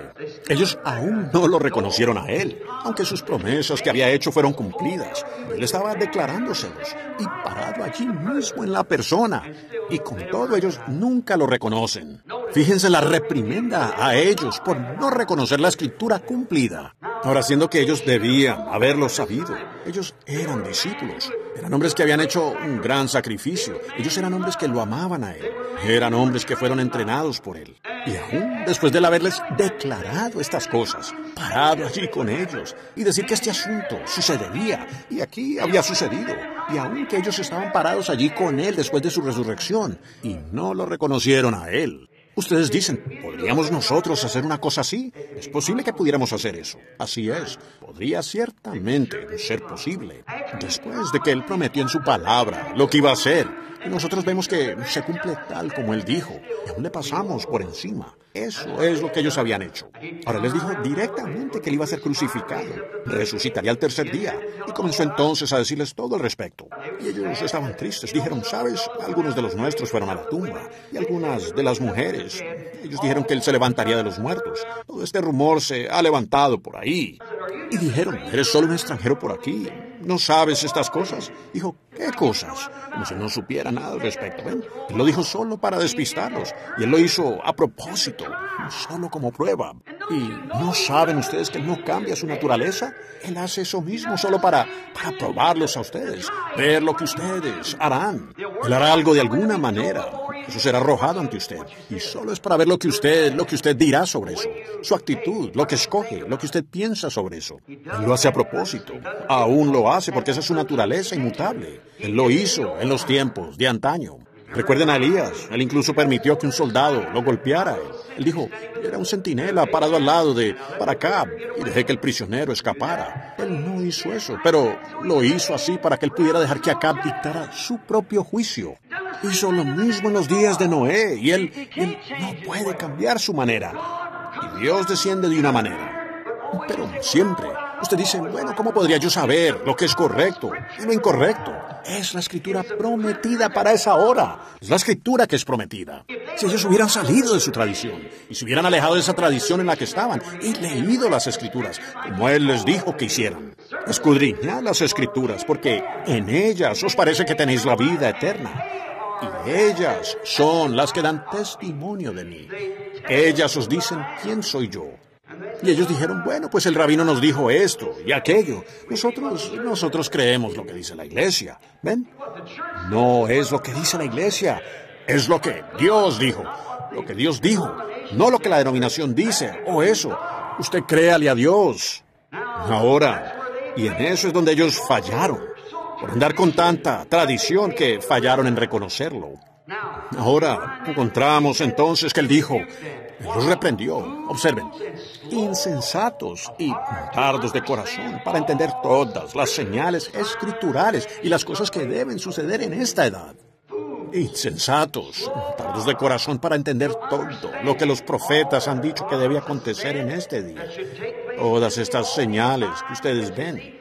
Ellos aún no lo reconocieron a Él, aunque sus promesas que había hecho fueron cumplidas. Él estaba declarándoselos y parado allí mismo en la persona. Y con todo ellos nunca lo reconocen. Fíjense la reprimenda a ellos por no reconocer la Escritura cumplida. Ahora, siendo que ellos debían haberlo sabido, ellos eran discípulos, eran hombres que habían hecho un gran sacrificio, ellos eran hombres que lo amaban a Él, eran hombres que fueron entrenados por Él. Y aún después de él haberles declarado estas cosas, parado allí con ellos y decir que este asunto sucedería, y aquí había sucedido, y aún que ellos estaban parados allí con Él después de su resurrección, y no lo reconocieron a Él. Ustedes dicen, ¿podríamos nosotros hacer una cosa así? Es posible que pudiéramos hacer eso. Así es, podría ciertamente ser posible. Después de que Él prometió en su palabra lo que iba a hacer, y nosotros vemos que se cumple tal como Él dijo, y aún le pasamos por encima. Eso es lo que ellos habían hecho. Ahora les dijo directamente que Él iba a ser crucificado, resucitaría al tercer día, y comenzó entonces a decirles todo al respecto. Y ellos estaban tristes, dijeron, ¿sabes? Algunos de los nuestros fueron a la tumba, y algunas de las mujeres, ellos dijeron que Él se levantaría de los muertos. Todo este rumor se ha levantado por ahí. Y dijeron, ¿eres solo un extranjero por aquí? ¿No sabes estas cosas? Dijo, ¿qué cosas? Como si no supiera nada al respecto, ¿ven? Él lo dijo solo para despistarlos, y Él lo hizo a propósito, solo como prueba. ¿Y no saben ustedes que Él no cambia su naturaleza? Él hace eso mismo solo para probarlos a ustedes, ver lo que ustedes harán. Él hará algo de alguna manera. Eso será arrojado ante usted. Y solo es para ver lo que usted dirá sobre eso. Su actitud, lo que escoge, lo que usted piensa sobre eso. Él lo hace a propósito. Aún lo hace porque esa es su naturaleza inmutable. Él lo hizo en los tiempos de antaño. Recuerden a Elías. Él incluso permitió que un soldado lo golpeara. Él dijo, era un centinela parado al lado de Acab y dejé que el prisionero escapara. Él no hizo eso, pero lo hizo así para que él pudiera dejar que Acab dictara su propio juicio. Hizo lo mismo en los días de Noé y él no puede cambiar su manera. Y Dios desciende de una manera. Pero siempre, usted dice, bueno, ¿cómo podría yo saber lo que es correcto y lo incorrecto? Es la escritura prometida para esa hora. Es la escritura que es prometida. Si ellos hubieran salido de su tradición y se hubieran alejado de esa tradición en la que estaban y leído las escrituras, como Él les dijo que hicieran. Escudriñad las escrituras, porque en ellas os parece que tenéis la vida eterna. Y ellas son las que dan testimonio de mí. Ellas os dicen quién soy yo. Y ellos dijeron, bueno, pues el rabino nos dijo esto y aquello. Nosotros creemos lo que dice la iglesia. ¿Ven? No es lo que dice la iglesia. Es lo que Dios dijo. Lo que Dios dijo. No lo que la denominación dice. O eso. Usted créale a Dios. Ahora, y en eso es donde ellos fallaron. Por andar con tanta tradición que fallaron en reconocerlo. Ahora encontramos entonces que Él dijo, Él los reprendió. Observen, insensatos y tardos de corazón para entender todas las señales escriturales y las cosas que deben suceder en esta edad. Insensatos, tardos de corazón para entender todo lo que los profetas han dicho que debe acontecer en este día. Todas estas señales que ustedes ven.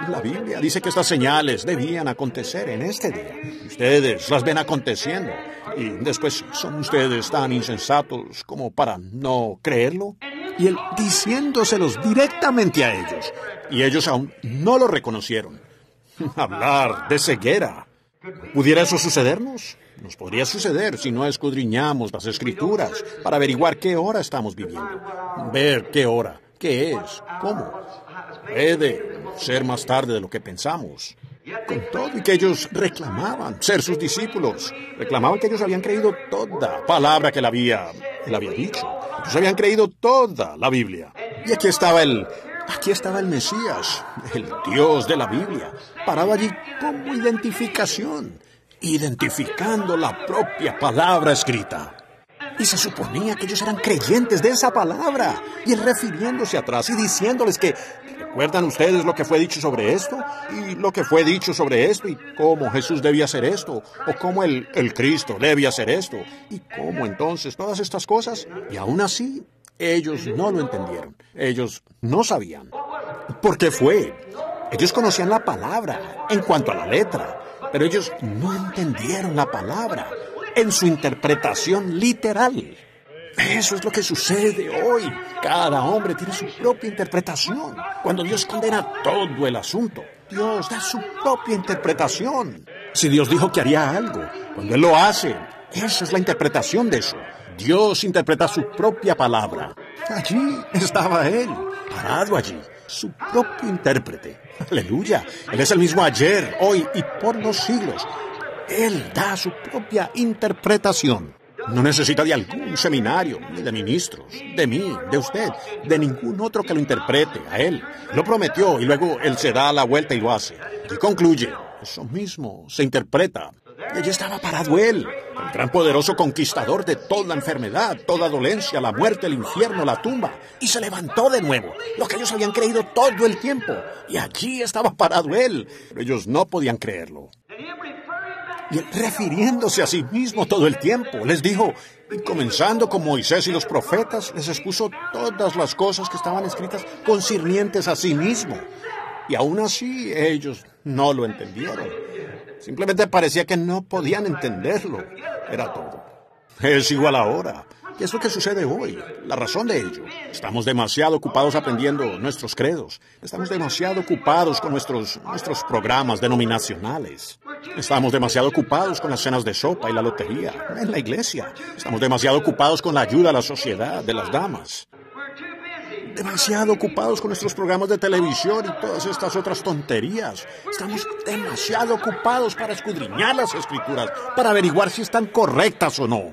La Biblia dice que estas señales debían acontecer en este día. Ustedes las ven aconteciendo. Y después son ustedes tan insensatos como para no creerlo. Y Él diciéndoselos directamente a ellos. Y ellos aún no lo reconocieron. Hablar de ceguera. ¿Pudiera eso sucedernos? Nos podría suceder si no escudriñamos las Escrituras para averiguar qué hora estamos viviendo. Ver qué hora, qué es, cómo. Puede ser más tarde de lo que pensamos. Con todo y que ellos reclamaban ser sus discípulos. Reclamaban que ellos habían creído toda palabra que él había dicho. Ellos habían creído toda la Biblia. Y aquí estaba el Mesías, el Dios de la Biblia, parado allí como identificación, identificando la propia palabra escrita. Y se suponía que ellos eran creyentes de esa palabra. Y él refiriéndose atrás y diciéndoles que, ¿recuerdan ustedes lo que fue dicho sobre esto? Y lo que fue dicho sobre esto, y cómo Jesús debía hacer esto, o cómo el Cristo debía hacer esto, y cómo entonces todas estas cosas. Y aún así, ellos no lo entendieron. Ellos no sabían. ¿Por qué fue? Ellos conocían la palabra en cuanto a la letra, pero ellos no entendieron la palabra en su interpretación literal. Eso es lo que sucede hoy. Cada hombre tiene su propia interpretación. Cuando Dios condena todo el asunto, Dios da su propia interpretación. Si Dios dijo que haría algo, cuando Él lo hace, esa es la interpretación de eso. Dios interpreta su propia palabra. Allí estaba Él, parado allí, su propio intérprete. Aleluya. Él es el mismo ayer, hoy y por los siglos. Él da su propia interpretación. No necesita de algún seminario, ni de ministros, de mí, de usted, de ningún otro que lo interprete a Él. Lo prometió y luego Él se da la vuelta y lo hace. Y concluye. Eso mismo se interpreta. Y allí estaba parado Él, el gran poderoso conquistador de toda enfermedad, toda dolencia, la muerte, el infierno, la tumba. Y se levantó de nuevo, lo que ellos habían creído todo el tiempo. Y allí estaba parado Él, pero ellos no podían creerlo. Y él, refiriéndose a sí mismo todo el tiempo, les dijo, y comenzando con Moisés y los profetas, les expuso todas las cosas que estaban escritas concernientes a sí mismo. Y aún así ellos no lo entendieron. Simplemente parecía que no podían entenderlo. Era todo. Es igual ahora. Y es lo que sucede hoy. La razón de ello. Estamos demasiado ocupados aprendiendo nuestros credos. Estamos demasiado ocupados con nuestros programas denominacionales. Estamos demasiado ocupados con las cenas de sopa y la lotería en la iglesia. Estamos demasiado ocupados con la ayuda a la sociedad de las damas. demasiado ocupados con nuestros programas de televisión y todas estas otras tonterías. Estamos demasiado ocupados para escudriñar las Escrituras, para averiguar si están correctas o no.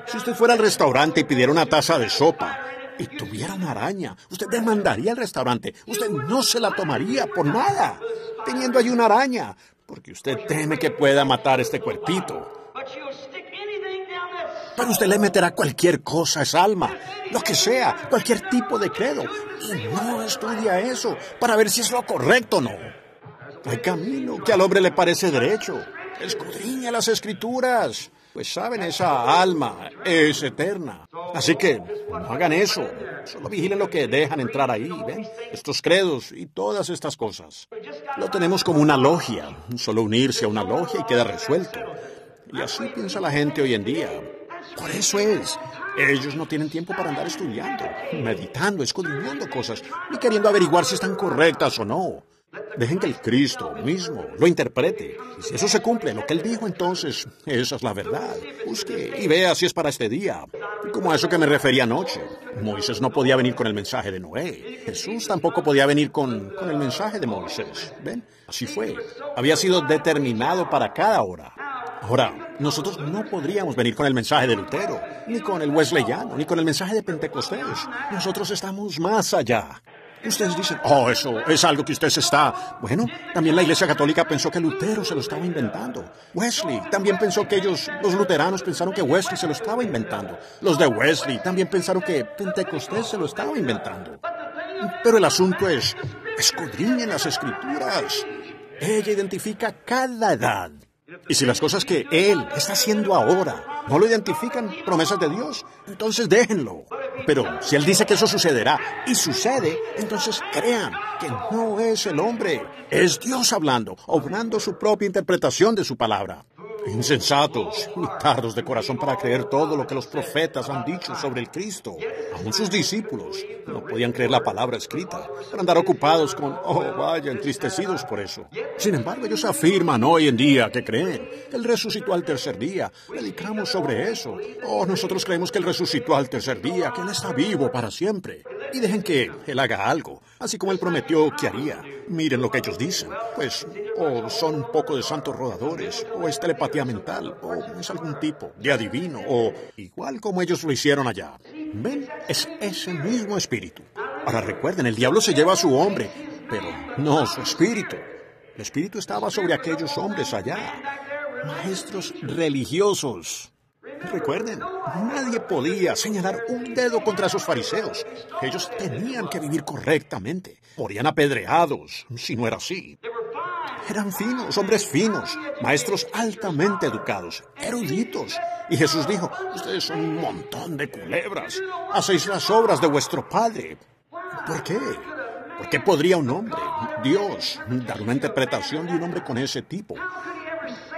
Si usted fuera al restaurante y pidiera una taza de sopa y tuviera una araña, usted demandaría al restaurante. Usted no se la tomaría por nada, teniendo allí una araña, porque usted teme que pueda matar este cuerpito. Pero usted le meterá cualquier cosa a esa alma, lo que sea, cualquier tipo de credo, y no estudia eso para ver si es lo correcto o no. Hay camino que al hombre le parece derecho. Escudriña las Escrituras, pues saben, esa alma es eterna. Así que no hagan eso, solo vigilen lo que dejan entrar ahí, ¿ven? Estos credos y todas estas cosas. Lo tenemos como una logia, solo unirse a una logia y queda resuelto. Y así piensa la gente hoy en día. Por eso es, ellos no tienen tiempo para andar estudiando, meditando, escudriñando cosas, ni queriendo averiguar si están correctas o no. Dejen que el Cristo mismo lo interprete. Y si eso se cumple, lo que Él dijo, entonces, esa es la verdad. Busque y vea si es para este día. Como a eso que me refería anoche. Moisés no podía venir con el mensaje de Noé. Jesús tampoco podía venir con el mensaje de Moisés. ¿Ven? Así fue. Había sido determinado para cada hora. Ahora, nosotros no podríamos venir con el mensaje de Lutero, ni con el wesleyano, ni con el mensaje de Pentecostés. Nosotros estamos más allá. Ustedes dicen, eso es algo que usted se está... Bueno, también la Iglesia Católica pensó que Lutero se lo estaba inventando. Wesley también pensó que los luteranos pensaron que Wesley se lo estaba inventando. Los de Wesley también pensaron que Pentecostés se lo estaba inventando. Pero el asunto es, escudriñen las Escrituras. Ella identifica cada edad. Y si las cosas que Él está haciendo ahora no lo identifican promesas de Dios, entonces déjenlo. Pero si Él dice que eso sucederá y sucede, entonces crean que no es el hombre, es Dios hablando, obrando su propia interpretación de su palabra. Insensatos y tardos de corazón para creer todo lo que los profetas han dicho sobre el Cristo. Aún sus discípulos no podían creer la palabra escrita, para andar ocupados con, vaya, entristecidos por eso. Sin embargo, ellos afirman hoy en día que creen que Él resucitó al tercer día. Predicamos sobre eso. Nosotros creemos que Él resucitó al tercer día, que Él está vivo para siempre. Y dejen que Él haga algo, así como Él prometió que haría. Miren lo que ellos dicen. Pues, son un poco de santos rodadores, o es telepatía mental, o es algún tipo de adivino, o igual como ellos lo hicieron allá. ¿Ven? Es ese mismo espíritu. Ahora recuerden, el diablo se lleva a su hombre, pero no su espíritu. El espíritu estaba sobre aquellos hombres allá, maestros religiosos. Recuerden, nadie podía señalar un dedo contra esos fariseos. Ellos tenían que vivir correctamente. Morían apedreados, si no era así. Eran finos, hombres finos, maestros altamente educados, eruditos. Y Jesús dijo, ustedes son un montón de culebras. Hacéis las obras de vuestro Padre. ¿Por qué? ¿Por qué podría un hombre, Dios, dar una interpretación de un hombre con ese tipo?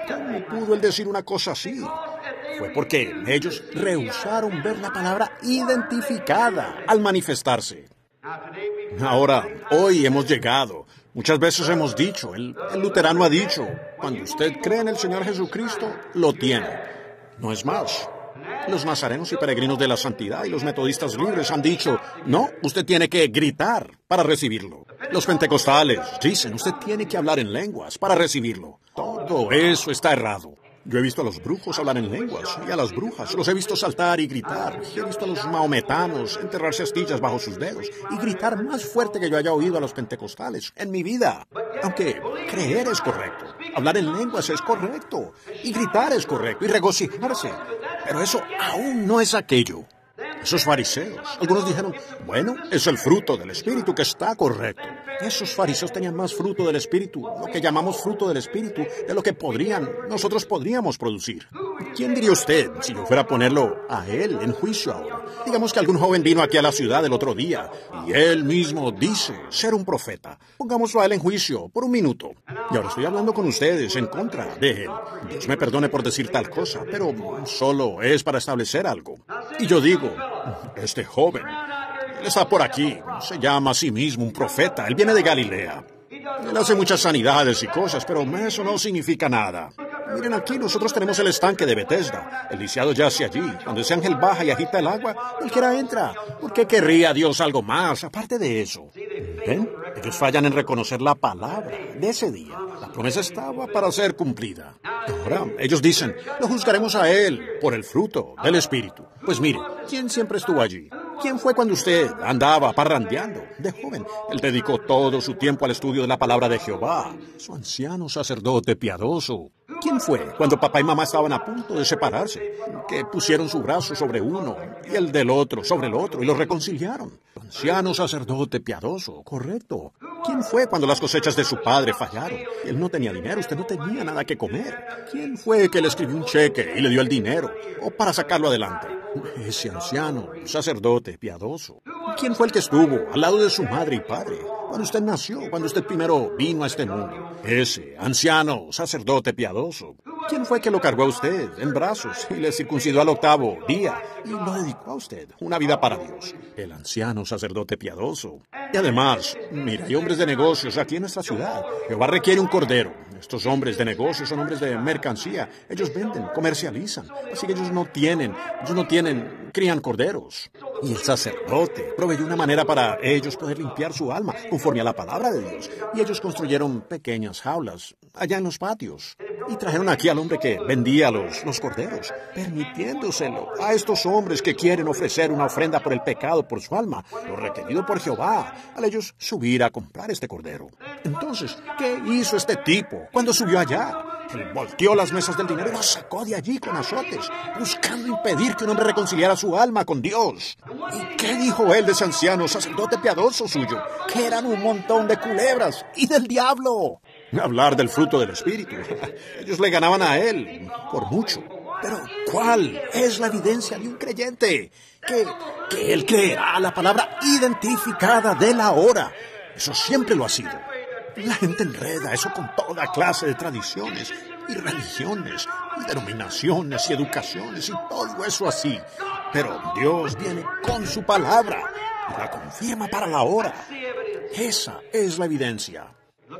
¿Cómo pudo Él decir una cosa así? Fue porque ellos rehusaron ver la palabra identificada al manifestarse. Ahora, hoy hemos llegado. Muchas veces hemos dicho, el luterano ha dicho, cuando usted cree en el Señor Jesucristo, lo tiene. No es más. Los nazarenos y peregrinos de la santidad y los metodistas libres han dicho, no, usted tiene que gritar para recibirlo. Los pentecostales dicen, usted tiene que hablar en lenguas para recibirlo. Todo eso está errado. Yo he visto a los brujos hablar en lenguas y a las brujas. Los he visto saltar y gritar. He visto a los mahometanos enterrarse astillas bajo sus dedos y gritar más fuerte que yo haya oído a los pentecostales en mi vida. Aunque creer es correcto, hablar en lenguas es correcto, y gritar es correcto, y regocijarse. Pero eso aún no es aquello. Esos fariseos, algunos dijeron, bueno, es el fruto del Espíritu que está correcto. Esos fariseos tenían más fruto del Espíritu, lo que llamamos fruto del Espíritu, de lo que nosotros podríamos producir. ¿Quién diría usted si yo fuera a ponerlo a él en juicio ahora? Digamos que algún joven vino aquí a la ciudad el otro día y él mismo dice ser un profeta. Pongámoslo a él en juicio por un minuto. Y ahora estoy hablando con ustedes en contra de él. Dios me perdone por decir tal cosa, pero solo es para establecer algo. Y yo digo, este joven, él está por aquí, se llama a sí mismo un profeta, él viene de Galilea. Él hace muchas sanidades y cosas, pero eso no significa nada. Miren aquí, nosotros tenemos el estanque de Bethesda. El lisiado yace allí. Cuando ese ángel baja y agita el agua, cualquiera entra. ¿Por qué querría Dios algo más, aparte de eso? ¿Ven? Ellos fallan en reconocer la palabra de ese día. La promesa estaba para ser cumplida. Ahora, ellos dicen, lo juzgaremos a él por el fruto del Espíritu. Pues mire, ¿quién siempre estuvo allí? ¿Quién fue cuando usted andaba parrandeando? De joven, él dedicó todo su tiempo al estudio de la palabra de Jehová, su anciano sacerdote piadoso. ¿Quién fue cuando papá y mamá estaban a punto de separarse? Que pusieron su brazo sobre uno y el del otro sobre el otro y los reconciliaron. Su anciano sacerdote piadoso, correcto. ¿Quién fue cuando las cosechas de su padre fallaron? Él no tenía dinero, usted no tenía nada que comer. ¿Quién fue que le escribió un cheque y le dio el dinero? ¿O para sacarlo adelante? Ese anciano sacerdote piadoso. ¿Quién fue el que estuvo al lado de su madre y padre cuando usted nació, cuando usted primero vino a este mundo? Ese anciano sacerdote piadoso. ¿Quién fue que lo cargó a usted en brazos y le circuncidó al 8º día y lo dedicó a usted una vida para Dios? El anciano sacerdote piadoso. Y además, mira, hay hombres de negocios aquí en nuestra ciudad. Jehová requiere un cordero. Estos hombres de negocios son hombres de mercancía. Ellos venden, comercializan. Así que ellos no tienen, crían corderos. Y el sacerdote proveyó una manera para ellos poder limpiar su alma conforme a la palabra de Dios. Y ellos construyeron pequeñas jaulas allá en los patios. Y trajeron aquí al hombre que vendía los corderos, permitiéndoselo a estos hombres que quieren ofrecer una ofrenda por el pecado, por su alma, lo requerido por Jehová, al ellos subir a comprar este cordero. Entonces, ¿qué hizo este tipo cuando subió allá? Él volteó las mesas del dinero y los sacó de allí con azotes, buscando impedir que un hombre reconciliara su alma con Dios. ¿Y qué dijo él de ese anciano sacerdote piadoso suyo? Que eran un montón de culebras y del diablo. Hablar del fruto del Espíritu. Ellos le ganaban a él por mucho. Pero, ¿cuál es la evidencia de un creyente? Que él creerá la palabra identificada de la hora. Eso siempre lo ha sido. La gente enreda eso con toda clase de tradiciones y religiones y denominaciones y educaciones y todo eso así. Pero Dios viene con su palabra y la confirma para la hora. Esa es la evidencia.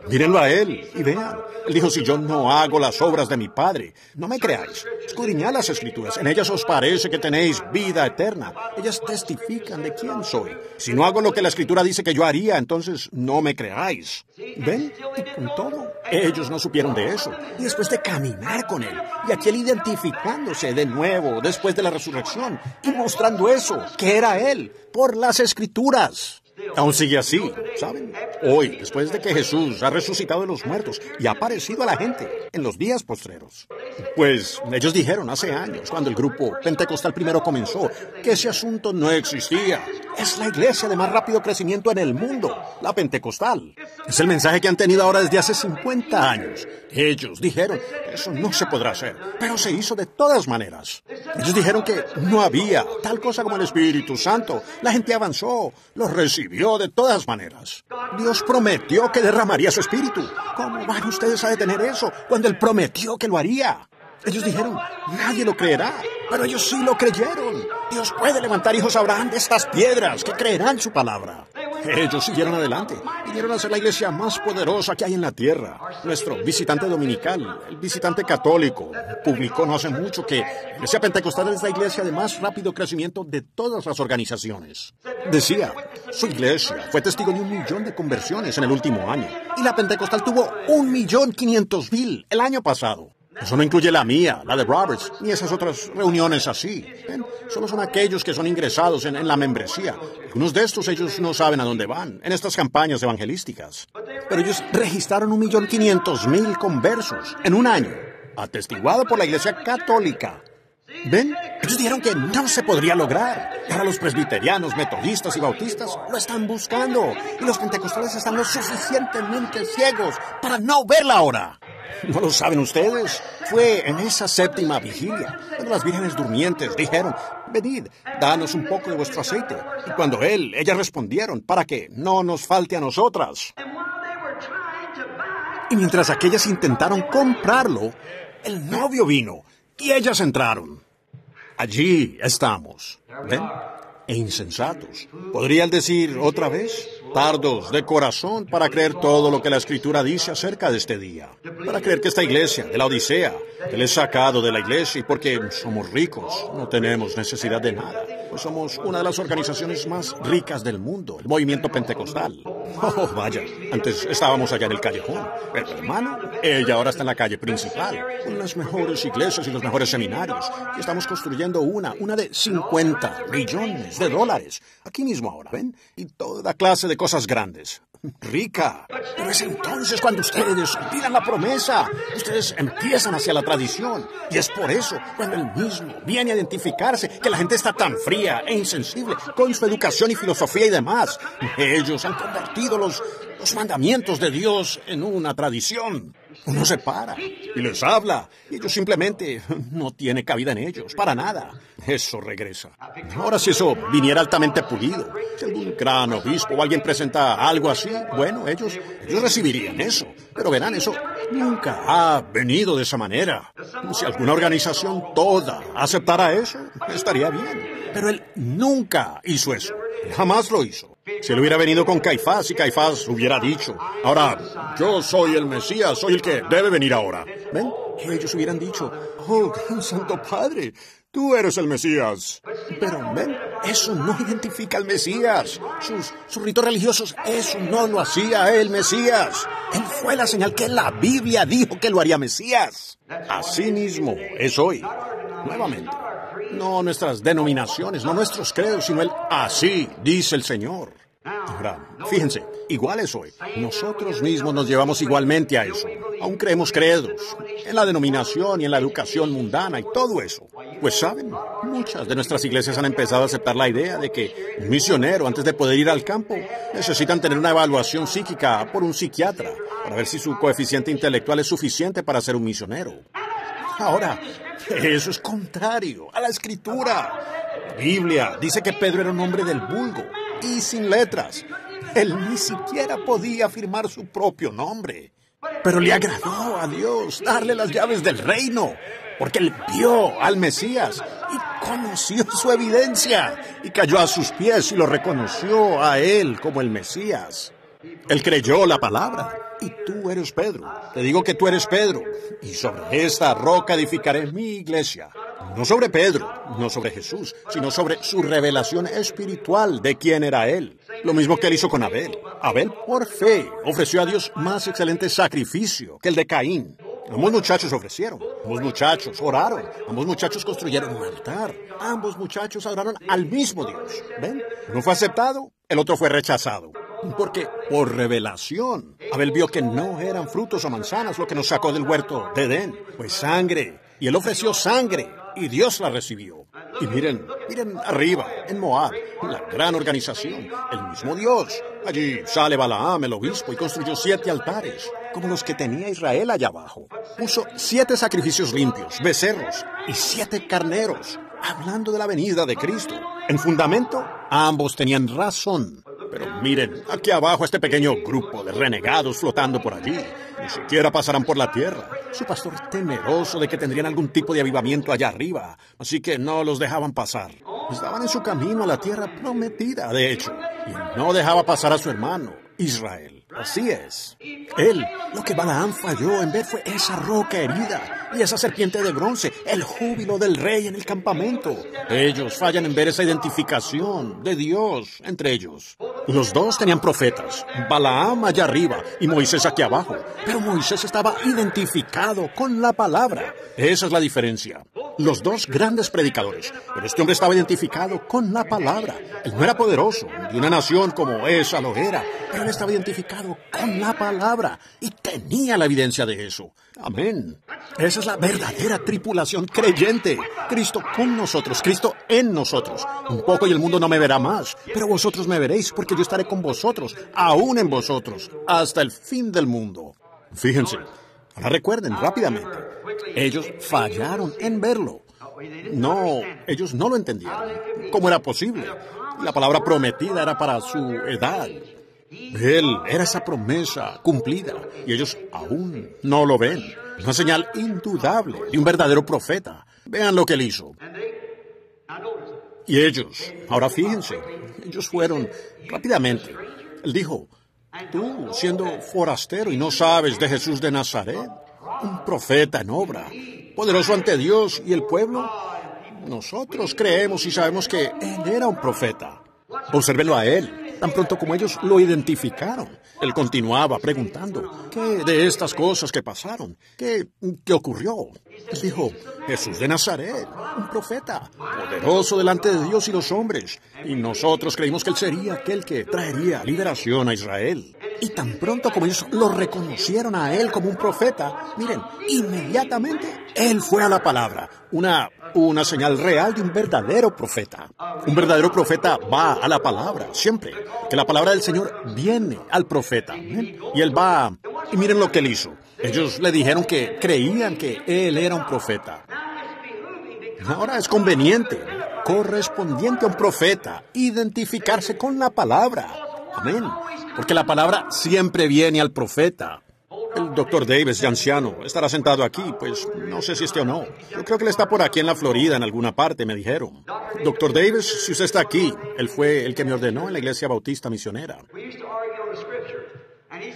Mírenlo a él y vean. Él dijo, si yo no hago las obras de mi Padre, no me creáis. Escudriñad las Escrituras. En ellas os parece que tenéis vida eterna. Ellas testifican de quién soy. Si no hago lo que la Escritura dice que yo haría, entonces no me creáis. ¿Ven? Y con todo, ellos no supieron de eso. Y después de caminar con él, y aquel identificándose de nuevo después de la resurrección, y mostrando eso, que era él, por las Escrituras. Aún sigue así, ¿saben? Hoy, después de que Jesús ha resucitado de los muertos y ha aparecido a la gente en los días postreros. Pues ellos dijeron hace años, cuando el grupo pentecostal primero comenzó, que ese asunto no existía. Es la iglesia de más rápido crecimiento en el mundo, la pentecostal. Es el mensaje que han tenido ahora desde hace 50 años. Ellos dijeron, eso no se podrá hacer, pero se hizo de todas maneras. Ellos dijeron que no había tal cosa como el Espíritu Santo. La gente avanzó, lo recibió de todas maneras. Dios prometió que derramaría su Espíritu. ¿Cómo van ustedes a detener eso cuando Él prometió que lo haría? Ellos dijeron, nadie lo creerá, pero ellos sí lo creyeron. Dios puede levantar hijos a Abraham de estas piedras que creerán su palabra. Ellos siguieron adelante, vinieron a ser la iglesia más poderosa que hay en la tierra. Nuestro visitante dominical, el visitante católico, publicó no hace mucho que la iglesia pentecostal es la iglesia de más rápido crecimiento de todas las organizaciones. Decía, su iglesia fue testigo de 1 millón de conversiones en el último año, y la pentecostal tuvo 1.500.000 el año pasado. Eso no incluye la mía, la de Roberts, ni esas otras reuniones así. ¿Ven? Solo son aquellos que son ingresados en la membresía. Algunos de estos ellos no saben a dónde van en estas campañas evangelísticas. Pero ellos registraron 1.500.000 conversos en un año, atestiguado por la Iglesia Católica. ¿Ven? Ellos dijeron que no se podría lograr. Y ahora los presbiterianos, metodistas y bautistas lo están buscando. Y los pentecostales están lo suficientemente ciegos para no verla ahora. ¿No lo saben ustedes? Fue en esa 7ª vigilia, cuando las vírgenes durmientes dijeron, venid, danos un poco de vuestro aceite. Y cuando ellas respondieron, para que no nos falte a nosotras. Y mientras aquellas intentaron comprarlo, el novio vino y ellas entraron. Allí estamos. ¿Ven? e insensatos. ¿Podría él decir otra vez? Tardos de corazón para creer todo lo que la Escritura dice acerca de este día. Para creer que esta iglesia, de la Odisea, Él es sacado de la iglesia y porque somos ricos, no tenemos necesidad de nada. Pues somos una de las organizaciones más ricas del mundo, el movimiento pentecostal. Oh, vaya, antes estábamos allá en el callejón. Pero hermano, ella ahora está en la calle principal, con las mejores iglesias y los mejores seminarios. Y estamos construyendo una de 50 billones de dólares. Aquí mismo ahora, ¿ven? Y toda clase de cosas grandes. Rica. Pero es entonces cuando ustedes olvidan la promesa. Ustedes empiezan hacia la tradición. Y es por eso, cuando él mismo viene a identificarse, que la gente está tan fría e insensible con su educación y filosofía y demás. Ellos han convertido los mandamientos de Dios en una tradición. Uno se para y les habla, y ellos simplemente no tiene cabida en ellos, para nada. Eso regresa. Ahora, si eso viniera altamente pulido, si algún gran obispo o alguien presenta algo así, bueno, ellos recibirían eso. Pero verán, eso nunca ha venido de esa manera. Si alguna organización toda aceptara eso, estaría bien. Pero él nunca hizo eso. Él jamás lo hizo. Si él hubiera venido con Caifás y Caifás hubiera dicho, ahora, yo soy el Mesías, soy el que debe venir ahora. ¿Ven? Ellos hubieran dicho, oh, Santo Padre, tú eres el Mesías. Pero, ven, eso no identifica al Mesías. Sus ritos religiosos, eso no lo hacía el Mesías. Él fue la señal que la Biblia dijo que lo haría Mesías. Así mismo es hoy. Nuevamente. No nuestras denominaciones, no nuestros credos, sino el así dice el Señor. Ahora, fíjense, igual es hoy. Nosotros mismos nos llevamos igualmente a eso. Aún creemos credos en la denominación y en la educación mundana y todo eso. Pues saben, muchas de nuestras iglesias han empezado a aceptar la idea de que un misionero, antes de poder ir al campo, necesitan tener una evaluación psíquica por un psiquiatra para ver si su coeficiente intelectual es suficiente para ser un misionero. Ahora, eso es contrario a la Escritura. La Biblia dice que Pedro era un hombre del vulgo y sin letras. Él ni siquiera podía firmar su propio nombre. Pero le agradó a Dios darle las llaves del reino, porque él vio al Mesías y conoció su evidencia y cayó a sus pies y lo reconoció a él como el Mesías. Él creyó la palabra. Y tú eres Pedro. Te digo que tú eres Pedro. Y sobre esta roca edificaré mi iglesia. No sobre Pedro, no sobre Jesús, sino sobre su revelación espiritual de quién era él. Lo mismo que él hizo con Abel. Abel, por fe, ofreció a Dios más excelente sacrificio que el de Caín. Ambos muchachos ofrecieron. Ambos muchachos oraron. Ambos muchachos construyeron un altar. Ambos muchachos adoraron al mismo Dios. ¿Ven? Uno fue aceptado, el otro fue rechazado. Porque por revelación, Abel vio que no eran frutos o manzanas lo que nos sacó del huerto de Edén, pues sangre. Y él ofreció sangre, y Dios la recibió. Y miren arriba, en Moab, la gran organización, el mismo Dios. Allí sale Balaam, el obispo, y construyó 7 altares, como los que tenía Israel allá abajo. Puso 7 sacrificios limpios, becerros, y 7 carneros, hablando de la venida de Cristo. En fundamento, ambos tenían razón. Pero miren, aquí abajo este pequeño grupo de renegados flotando por allí. Ni siquiera pasarán por la tierra. Su pastor temeroso de que tendrían algún tipo de avivamiento allá arriba. Así que no los dejaban pasar. Estaban en su camino a la tierra prometida, de hecho. Y él no dejaba pasar a su hermano, Israel. Así es. Él, lo que Balaam falló en ver fue esa roca herida y esa serpiente de bronce, el júbilo del rey en el campamento. Ellos fallan en ver esa identificación de Dios entre ellos. Los dos tenían profetas, Balaam allá arriba y Moisés aquí abajo, pero Moisés estaba identificado con la palabra. Esa es la diferencia. Los dos grandes predicadores, pero este hombre estaba identificado con la palabra. Él no era poderoso, de una nación como esa lo era, pero él estaba identificado con la palabra y tenía la evidencia de eso. Amén. Esa es la verdadera tripulación creyente. Cristo con nosotros, Cristo en nosotros. Un poco y el mundo no me verá más, pero vosotros me veréis porque yo estaré con vosotros, aún en vosotros, hasta el fin del mundo. Fíjense, ahora recuerden rápidamente, ellos fallaron en verlo. No, ellos no lo entendieron. ¿Cómo era posible? La palabra prometida era para su edad. Él era esa promesa cumplida y ellos aún no lo ven. Una señal indudable de un verdadero profeta. Vean lo que él hizo. Y ellos, ahora fíjense, ellos fueron rápidamente. Él dijo, tú, siendo forastero y no sabes de Jesús de Nazaret, un profeta en obra, poderoso ante Dios y el pueblo, nosotros creemos y sabemos que él era un profeta. Obsérvenlo a él, tan pronto como ellos lo identificaron. Él continuaba preguntando, ¿qué de estas cosas que pasaron? ¿Qué ocurrió? Él dijo, Jesús de Nazaret, un profeta, poderoso delante de Dios y los hombres. Y nosotros creímos que él sería aquel que traería liberación a Israel. Y tan pronto como ellos lo reconocieron a él como un profeta, miren, inmediatamente él fue a la palabra. Una señal real de un verdadero profeta. Un verdadero profeta va a la palabra, siempre. Que la palabra del Señor viene al profeta. ¿Ven? Y él va. Y miren lo que él hizo. Ellos le dijeron que creían que él era un profeta. Ahora es conveniente, correspondiente a un profeta, identificarse con la palabra. Amén. Porque la palabra siempre viene al profeta. El doctor Davis, de anciano, estará sentado aquí, pues no sé si esté o no. Yo creo que él está por aquí en la Florida, en alguna parte, me dijeron. Doctor Davis, si usted está aquí, él fue el que me ordenó en la Iglesia Bautista Misionera.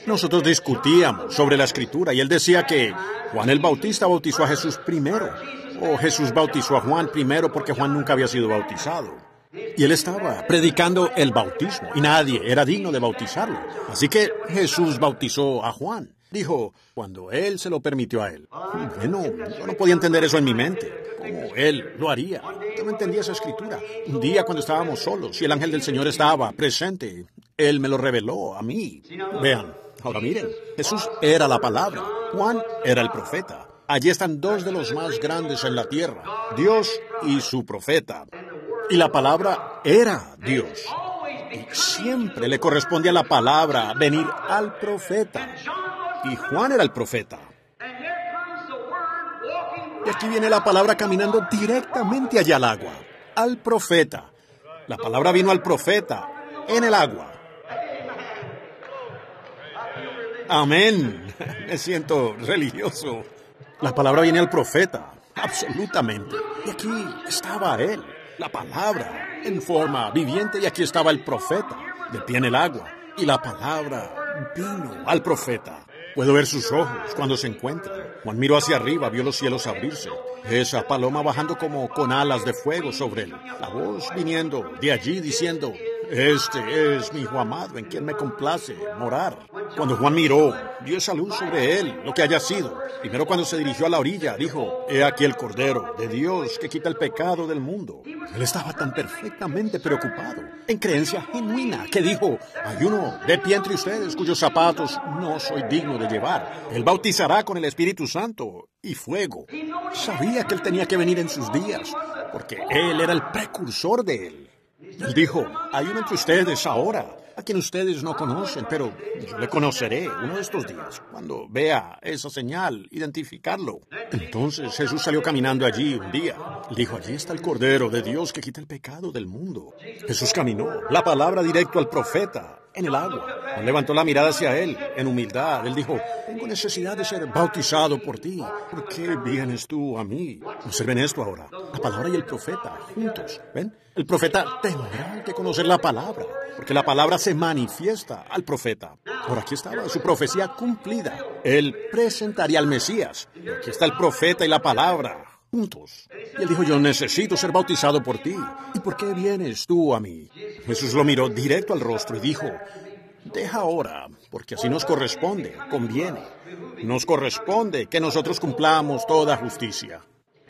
Nosotros discutíamos sobre la Escritura y él decía que Juan el Bautista bautizó a Jesús primero, o Jesús bautizó a Juan primero porque Juan nunca había sido bautizado. Y él estaba predicando el bautismo y nadie era digno de bautizarlo. Así que Jesús bautizó a Juan. Dijo, cuando él se lo permitió a él. Bueno, yo no podía entender eso en mi mente. ¿Cómo él lo haría? Yo no entendía esa escritura. Un día cuando estábamos solos y el ángel del Señor estaba presente, él me lo reveló a mí. Vean, ahora miren, Jesús era la palabra, Juan era el profeta. Allí están dos de los más grandes en la tierra, Dios y su profeta. Y la palabra era Dios. Y siempre le corresponde a la palabra venir al profeta. Y Juan era el profeta. Y aquí viene la palabra caminando directamente allá al agua, al profeta. La palabra vino al profeta en el agua. Amén. Me siento religioso. La palabra viene al profeta, absolutamente. Y aquí estaba él, la palabra, en forma viviente, y aquí estaba el profeta, de pie en el agua. Y la palabra vino al profeta. Puedo ver sus ojos cuando se encuentran. Juan miró hacia arriba, vio los cielos abrirse. Esa paloma bajando como con alas de fuego sobre él. La voz viniendo de allí diciendo, este es mi hijo amado en quien me complace morar. Cuando Juan miró, vio esa luz sobre él, lo que haya sido. Primero cuando se dirigió a la orilla, dijo, he aquí el Cordero de Dios que quita el pecado del mundo. Él estaba tan perfectamente preocupado, en creencia genuina, que dijo, hay uno de pie entre ustedes cuyos zapatos no soy digno de llevar. Él bautizará con el Espíritu Santo y fuego. Sabía que él tenía que venir en sus días, porque él era el precursor de él. Él dijo, hay uno entre ustedes ahora, a quien ustedes no conocen, pero yo le conoceré uno de estos días. Cuando vea esa señal, identificarlo. Entonces Jesús salió caminando allí un día. Él dijo, allí está el Cordero de Dios que quita el pecado del mundo. Jesús caminó, la palabra directo al profeta, en el agua. Juan levantó la mirada hacia él, en humildad. Él dijo, tengo necesidad de ser bautizado por ti. ¿Por qué vienes tú a mí? Observen esto ahora. La palabra y el profeta, juntos. ¿Ven? El profeta tendrá que conocer la palabra, porque la palabra se manifiesta al profeta. Por aquí estaba su profecía cumplida. Él presentaría al Mesías. Y aquí está el profeta y la palabra, juntos. Y él dijo, yo necesito ser bautizado por ti. ¿Y por qué vienes tú a mí? Jesús lo miró directo al rostro y dijo, deja ahora, porque así nos corresponde, conviene. Nos corresponde que nosotros cumplamos toda justicia.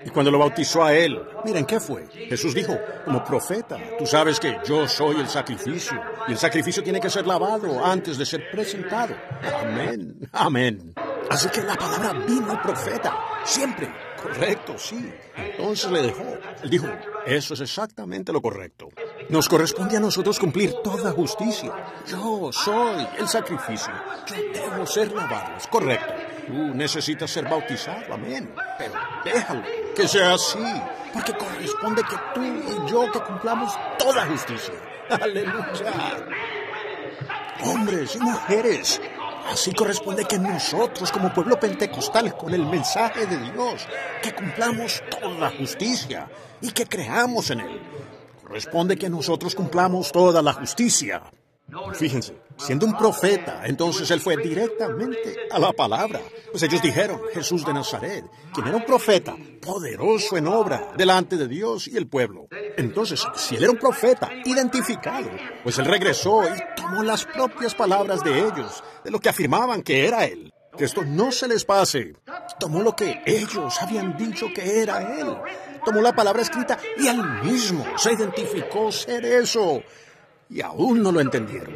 Y cuando lo bautizó a él, miren, ¿qué fue? Jesús dijo, como profeta, tú sabes que yo soy el sacrificio, y el sacrificio tiene que ser lavado antes de ser presentado. Amén, amén. Así que la palabra vino al profeta, siempre. Correcto, sí. Entonces le dejó. Él dijo, eso es exactamente lo correcto. Nos corresponde a nosotros cumplir toda justicia. Yo soy el sacrificio. Yo debo ser lavado. Es correcto. Tú necesitas ser bautizado, amén. Pero déjalo, que sea así. Porque corresponde que tú y yo que cumplamos toda justicia. Aleluya. Hombres y mujeres, así corresponde que nosotros como pueblo pentecostal con el mensaje de Dios, que cumplamos toda justicia y que creamos en Él. corresponde que nosotros cumplamos toda la justicia. Fíjense, siendo un profeta, entonces él fue directamente a la palabra. Pues ellos dijeron, Jesús de Nazaret, quien era un profeta, poderoso en obra, delante de Dios y el pueblo. Entonces, si él era un profeta identificado, pues él regresó y tomó las propias palabras de ellos, de lo que afirmaban que era él. Que esto no se les pase. Tomó lo que ellos habían dicho que era él. Tomó la palabra escrita y él mismo se identificó ser eso. Y aún no lo entendieron.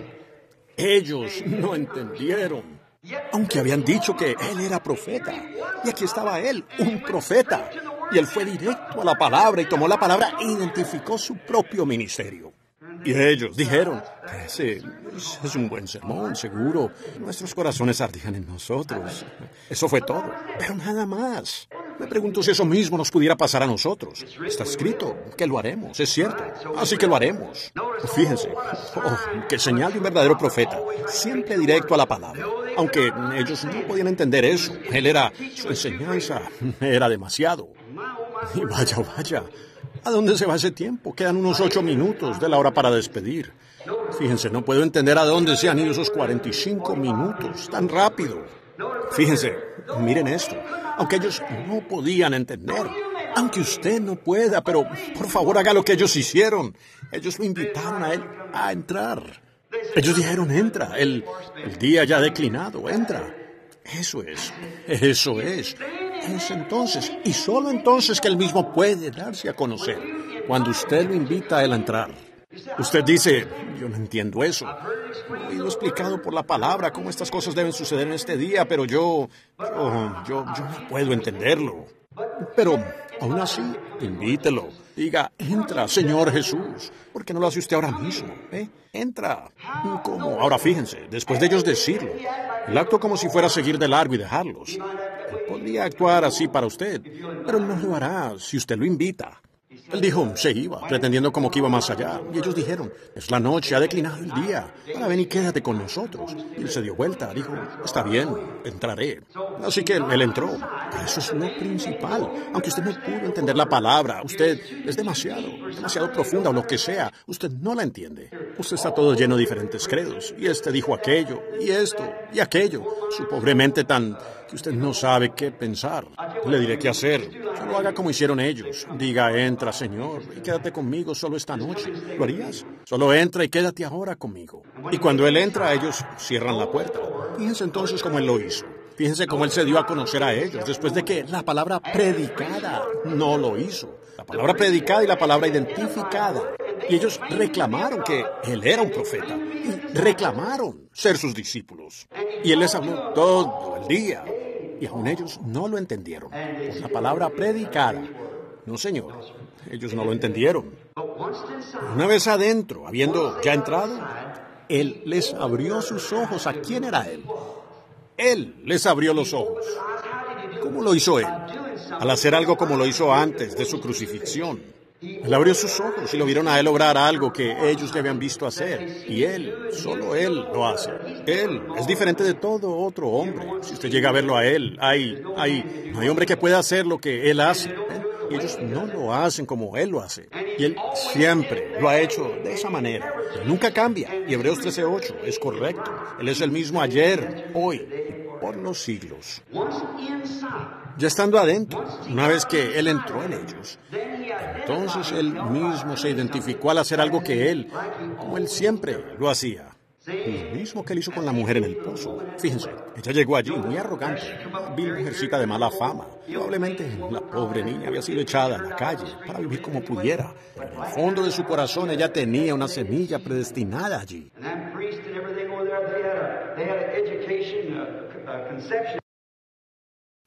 Ellos no entendieron. Aunque habían dicho que él era profeta. Y aquí estaba él, un profeta. Y él fue directo a la palabra y tomó la palabra e identificó su propio ministerio. Y ellos dijeron, ese es un buen sermón, seguro. Nuestros corazones ardían en nosotros. Eso fue todo, pero nada más. Me pregunto si eso mismo nos pudiera pasar a nosotros. Está escrito que lo haremos, es cierto. Así que lo haremos. Fíjense, qué señal de un verdadero profeta. Siempre directo a la palabra. Aunque ellos no podían entender eso. Su enseñanza era demasiado. Y vaya. ¿A dónde se va ese tiempo? Quedan unos 8 minutos de la hora para despedir. Fíjense, no puedo entender a dónde se han ido esos 45 minutos tan rápido. Fíjense, miren esto. Aunque ellos no podían entender, aunque usted no pueda, pero por favor haga lo que ellos hicieron. Ellos lo invitaron a él a entrar. Ellos dijeron, entra, el día ya ha declinado, entra. Eso es. Es entonces, y solo entonces, que él mismo puede darse a conocer, cuando usted lo invita a él a entrar. Usted dice, yo no entiendo eso. He oído explicado por la palabra cómo estas cosas deben suceder en este día, pero yo no puedo entenderlo. Pero, aún así, invítelo. Diga, entra, Señor Jesús. ¿Por qué no lo hace usted ahora mismo? Entra. ¿Cómo? Ahora fíjense, después de ellos decirlo, él actuó como si fuera a seguir de largo y dejarlos. Él podría actuar así para usted, pero él no lo hará si usted lo invita. Él dijo, se iba, pretendiendo como que iba más allá. Y ellos dijeron, es la noche, ha declinado el día. Ahora ven y quédate con nosotros. Y él se dio vuelta, dijo, está bien, entraré. Así que él entró. Eso es lo principal. Aunque usted no pudo entender la palabra, usted es demasiado profunda o lo que sea. Usted no la entiende. Usted está todo lleno de diferentes credos. Y este dijo aquello, y esto, y aquello. Su pobre mente tan que usted no sabe qué pensar. Le diré qué hacer. Solo haga como hicieron ellos. Diga, entra, Señor, y quédate conmigo solo esta noche. ¿Lo harías? Solo entra y quédate ahora conmigo. Y cuando él entra, ellos cierran la puerta. Fíjense entonces cómo él lo hizo. Fíjense cómo él se dio a conocer a ellos después de que la palabra predicada no lo hizo. La palabra predicada y la palabra identificada. Y ellos reclamaron que él era un profeta. Y reclamaron ser sus discípulos. Y él les habló todo el día. Y aún ellos no lo entendieron. Por la palabra predicada. No, Señor. Ellos no lo entendieron. Una vez adentro, habiendo ya entrado, él les abrió sus ojos. ¿A quién era él? Él les abrió los ojos. ¿Cómo lo hizo él? Al hacer algo como lo hizo antes de su crucifixión. Él abrió sus ojos y lo vieron a él obrar algo que ellos le habían visto hacer. Y solo él lo hace. Él es diferente de todo otro hombre. Si usted llega a verlo a él, no hay hombre que pueda hacer lo que él hace. Y ellos no lo hacen como él lo hace. Y él siempre lo ha hecho de esa manera. Él nunca cambia. Y Hebreos 13:8 es correcto. Él es el mismo ayer, hoy y por los siglos. Ya estando adentro, una vez que él entró en ellos, entonces él mismo se identificó al hacer algo que él, como él siempre lo hacía. Lo mismo que él hizo con la mujer en el pozo. Fíjense, ella llegó allí muy arrogante, vil mujercita de mala fama. Probablemente la pobre niña había sido echada a la calle para vivir como pudiera. Pero en el fondo de su corazón ella tenía una semilla predestinada allí.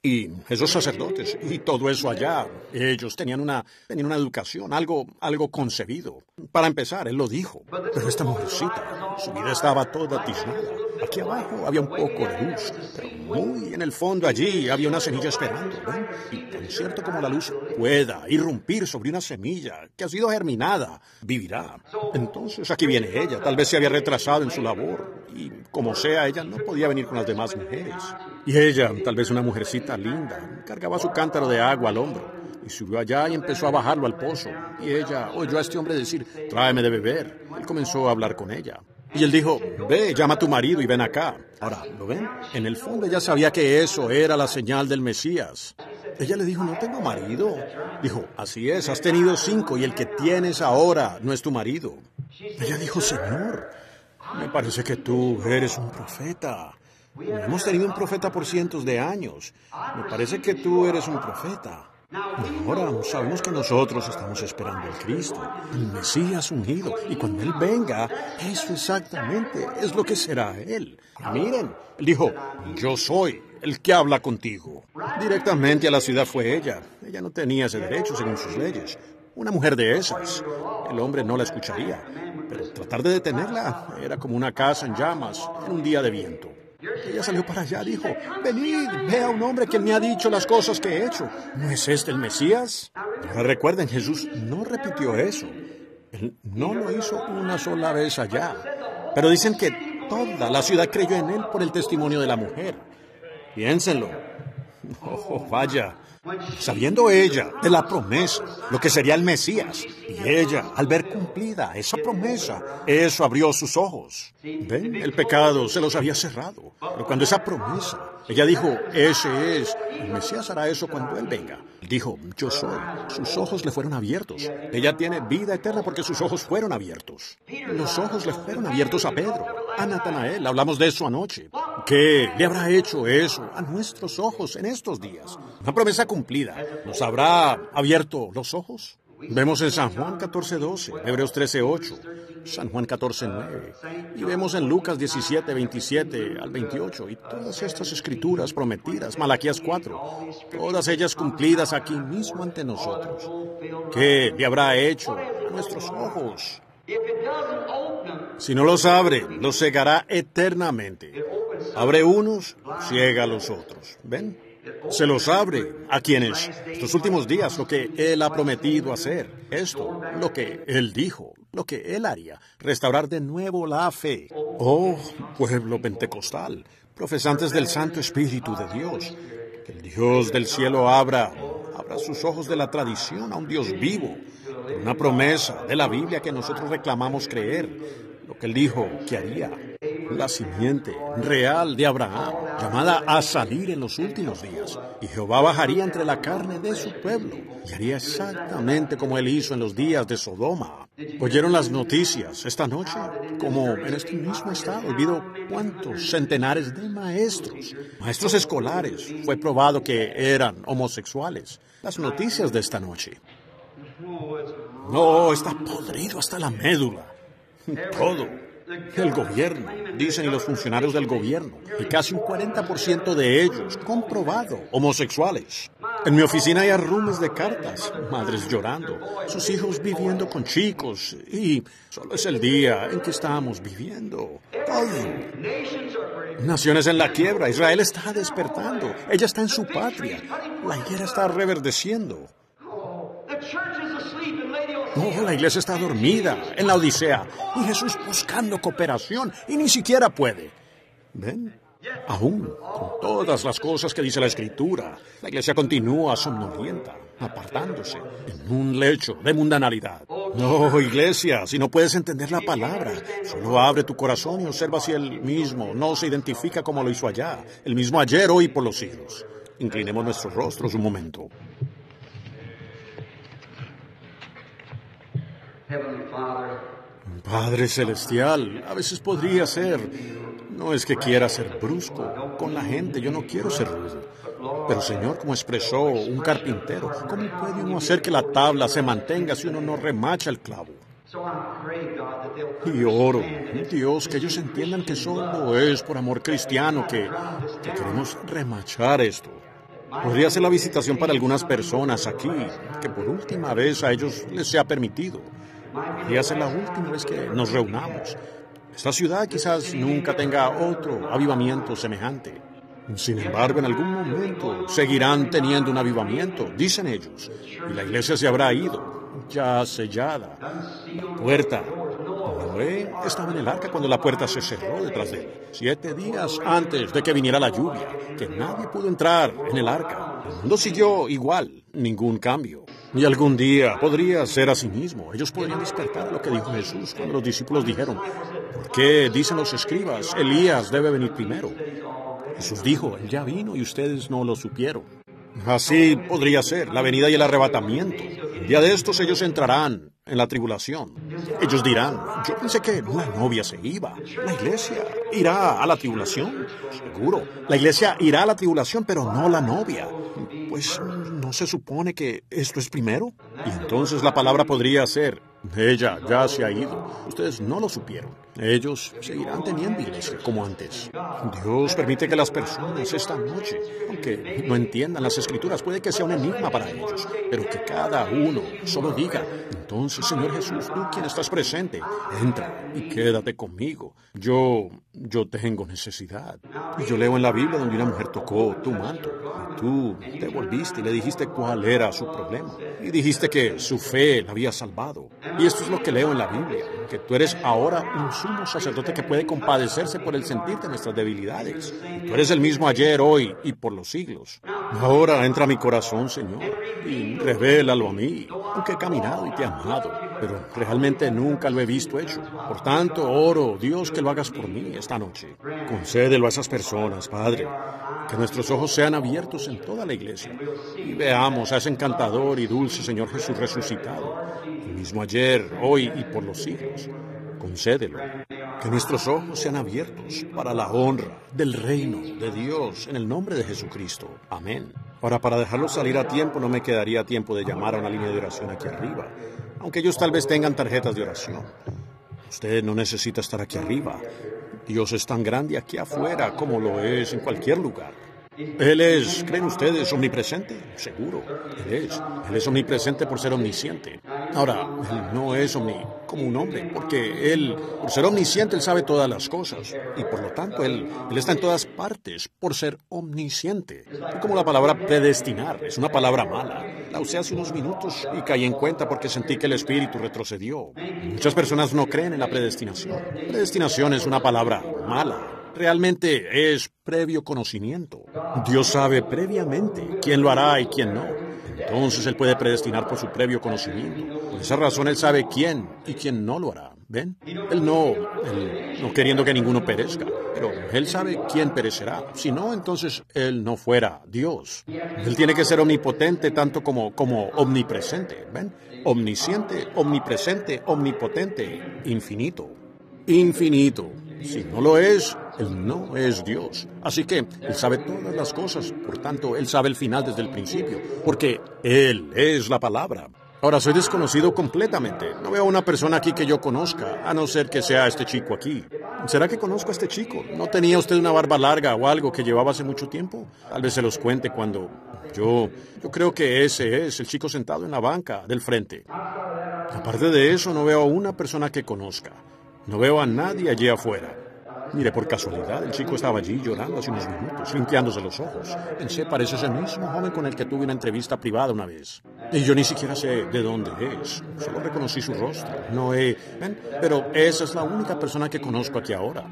Y esos sacerdotes y todo eso allá, ellos tenían una educación, algo concebido. Para empezar, él lo dijo. Pero esta mujercita, su vida estaba toda tiznada. Aquí abajo había un poco de luz, pero muy en el fondo allí había una semilla esperando, ¿ven? Y tan cierto como la luz pueda irrumpir sobre una semilla que ha sido germinada, vivirá. Entonces aquí viene ella, tal vez se había retrasado en su labor, y como sea, ella no podía venir con las demás mujeres. Y ella, tal vez una mujercita linda, cargaba su cántaro de agua al hombro. y subió allá y empezó a bajarlo al pozo. Y ella oyó a este hombre decir, tráeme de beber. Él comenzó a hablar con ella. Y él dijo, ve, llama a tu marido y ven acá. Ahora, ¿lo ven? En el fondo ella sabía que eso era la señal del Mesías. Ella le dijo, no tengo marido. Dijo, así es, has tenido 5 y el que tienes ahora no es tu marido. Ella dijo, Señor, me parece que tú eres un profeta. Hemos tenido un profeta por cientos de años. Me parece que tú eres un profeta. Ahora sabemos que nosotros estamos esperando al Cristo, el Mesías ungido, y cuando Él venga, eso exactamente es lo que será Él. Miren, Él dijo, yo soy el que habla contigo. Directamente a la ciudad fue ella. Ella no tenía ese derecho según sus leyes. Una mujer de esas, el hombre no la escucharía, pero tratar de detenerla era como una casa en llamas en un día de viento. Ella salió para allá, dijo, venid, vea a un hombre que me ha dicho las cosas que he hecho. ¿No es este el Mesías? Ahora recuerden, Jesús no repitió eso. Él no lo hizo una sola vez allá. Pero dicen que toda la ciudad creyó en él por el testimonio de la mujer. Piénsenlo. Oh, vaya. Sabiendo ella de la promesa, lo que sería el Mesías, y ella, al ver cumplida esa promesa, eso abrió sus ojos. ¿Ven? El pecado se los había cerrado. Pero cuando esa promesa, ella dijo, ese es, el Mesías hará eso cuando Él venga. Dijo, yo soy. Sus ojos le fueron abiertos. Ella tiene vida eterna porque sus ojos fueron abiertos. Los ojos le fueron abiertos a Pedro, a Natanael. Hablamos de eso anoche. ¿Qué le habrá hecho eso a nuestros ojos en estos días? Una promesa cumplida. ¿Nos habrá abierto los ojos? Vemos en San Juan 14:12, Hebreos 13:8, San Juan 14:9, y vemos en Lucas 17:27 al 28, y todas estas escrituras prometidas, Malaquías 4, todas ellas cumplidas aquí mismo ante nosotros. ¿Qué le habrá hecho a nuestros ojos? Si no los abre, los cegará eternamente. Abre unos, ciega a los otros. ¿Ven? Se los abre a quienes estos últimos días lo que Él ha prometido hacer, esto, lo que Él dijo, lo que Él haría, restaurar de nuevo la fe. Oh, pueblo pentecostal, profesantes del Santo Espíritu de Dios, que el Dios del cielo abra sus ojos de la tradición a un Dios vivo, de una promesa de la Biblia que nosotros reclamamos creer, lo que Él dijo que haría. La simiente real de Abraham, llamada a salir en los últimos días, y Jehová bajaría entre la carne de su pueblo, y haría exactamente como Él hizo en los días de Sodoma. ¿Oyeron las noticias esta noche? Como en este mismo estado, he visto cuántos centenares de maestros escolares, fue probado que eran homosexuales. Las noticias de esta noche. No, está podrido hasta la médula. Todo. El gobierno, dicen, y los funcionarios del gobierno, y casi un 40% de ellos, comprobado, homosexuales. En mi oficina hay arrumes de cartas, madres llorando, sus hijos viviendo con chicos, y solo es el día en que estamos viviendo. Todo. Naciones en la quiebra, Israel está despertando, ella está en su patria, la higuera está reverdeciendo. No, la iglesia está dormida en la Odisea y Jesús buscando cooperación y ni siquiera puede. ¿Ven? Aún con todas las cosas que dice la Escritura, la iglesia continúa somnolienta, apartándose en un lecho de mundanalidad. No, iglesia, si no puedes entender la palabra, solo abre tu corazón y observa si Él mismo no se identifica como lo hizo allá, el mismo ayer, hoy y por los siglos. Inclinemos nuestros rostros un momento. Padre Celestial, a veces podría ser, no es que quiera ser brusco con la gente, yo no quiero ser rudo, pero Señor, como expresó un carpintero, ¿cómo puede uno hacer que la tabla se mantenga si uno no remacha el clavo? Y oro, Dios, que ellos entiendan que solo es por amor cristiano que queremos remachar esto. Podría ser la visitación para algunas personas aquí, que por última vez a ellos les sea permitido. Podría ser la última vez que nos reunamos. Esta ciudad quizás nunca tenga otro avivamiento semejante. Sin embargo, en algún momento seguirán teniendo un avivamiento, dicen ellos, y la iglesia se habrá ido, ya sellada. La puerta Noé estaba en el arca cuando la puerta se cerró detrás de él, 7 días antes de que viniera la lluvia, que nadie pudo entrar en el arca. El mundo siguió igual, ningún cambio. Y algún día podría ser así mismo. Ellos podrían despertar lo que dijo Jesús cuando los discípulos dijeron, ¿por qué dicen los escribas, Elías debe venir primero? Jesús dijo, él ya vino y ustedes no lo supieron. Así podría ser la venida y el arrebatamiento. El día de estos ellos entrarán en la tribulación. Ellos dirán, yo pensé que la novia se iba. La iglesia irá a la tribulación. Seguro, la iglesia irá a la tribulación, pero no la novia. Pues, ¿no se supone que esto es primero? Y entonces la palabra podría ser, ella ya se ha ido. Ustedes no lo supieron. Ellos seguirán teniendo iglesia como antes. Dios permite que las personas esta noche, aunque no entiendan las Escrituras, puede que sea un enigma para ellos, pero que cada uno solo diga, entonces, Señor Jesús, tú quien estás presente, entra y quédate conmigo. Yo tengo necesidad. Y yo leo en la Biblia donde una mujer tocó tu manto. Y tú te volviste y le dijiste cuál era su problema. Y dijiste que su fe la había salvado. Y esto es lo que leo en la Biblia, que tú eres ahora un sumo sacerdote que puede compadecerse por el sentir de nuestras debilidades. Y tú eres el mismo ayer, hoy y por los siglos. Ahora entra a mi corazón, Señor, y revélalo a mí, aunque he caminado y te he amado, pero realmente nunca lo he visto hecho. Por tanto, oro, Dios, que lo hagas por mí esta noche. Concédelo a esas personas, Padre, que nuestros ojos sean abiertos en toda la iglesia y veamos a ese encantador y dulce Señor Jesús resucitado, el mismo ayer, hoy y por los siglos. Concédelo. Que nuestros ojos sean abiertos para la honra del reino de Dios en el nombre de Jesucristo. Amén. Ahora, para dejarlo salir a tiempo, no me quedaría tiempo de llamar a una línea de oración aquí arriba, aunque ellos tal vez tengan tarjetas de oración. Usted no necesita estar aquí arriba. Dios es tan grande aquí afuera como lo es en cualquier lugar. Él es, ¿creen ustedes, omnipresente? Seguro, Él es omnipresente por ser omnisciente. Ahora, Él no es como un hombre, porque Él, por ser omnisciente, Él sabe todas las cosas. Y por lo tanto, Él está en todas partes por ser omnisciente. Es como la palabra predestinar, es una palabra mala. La usé hace unos minutos y caí en cuenta porque sentí que el Espíritu retrocedió. Muchas personas no creen en la predestinación. Predestinación es una palabra mala. Realmente es previo conocimiento. Dios sabe previamente quién lo hará y quién no. Entonces Él puede predestinar por su previo conocimiento. Por esa razón Él sabe quién y quién no lo hará. ¿Ven? Él no queriendo que ninguno perezca, pero Él sabe quién perecerá. Si no, entonces Él no fuera Dios. Él tiene que ser omnipotente tanto como omnipresente. ¿Ven? Omnisciente, omnipresente, omnipotente, infinito. Infinito. Si no lo es, Él no es Dios. Así que Él sabe todas las cosas, por tanto, Él sabe el final desde el principio, porque Él es la palabra. Ahora, soy desconocido completamente. No veo a una persona aquí que yo conozca, a no ser que sea este chico aquí. ¿Será que conozco a este chico? ¿No tenía usted una barba larga o algo que llevaba hace mucho tiempo? Tal vez se los cuente cuando... Yo creo que ese es el chico sentado en la banca del frente. Aparte de eso, no veo a una persona que conozca. No veo a nadie allí afuera. Mire, por casualidad, el chico estaba allí llorando hace unos minutos, limpiándose los ojos. Pensé, parece ese mismo joven con el que tuve una entrevista privada una vez. Y yo ni siquiera sé de dónde es. Solo reconocí su rostro. ¿Ven? Pero esa es la única persona que conozco aquí ahora.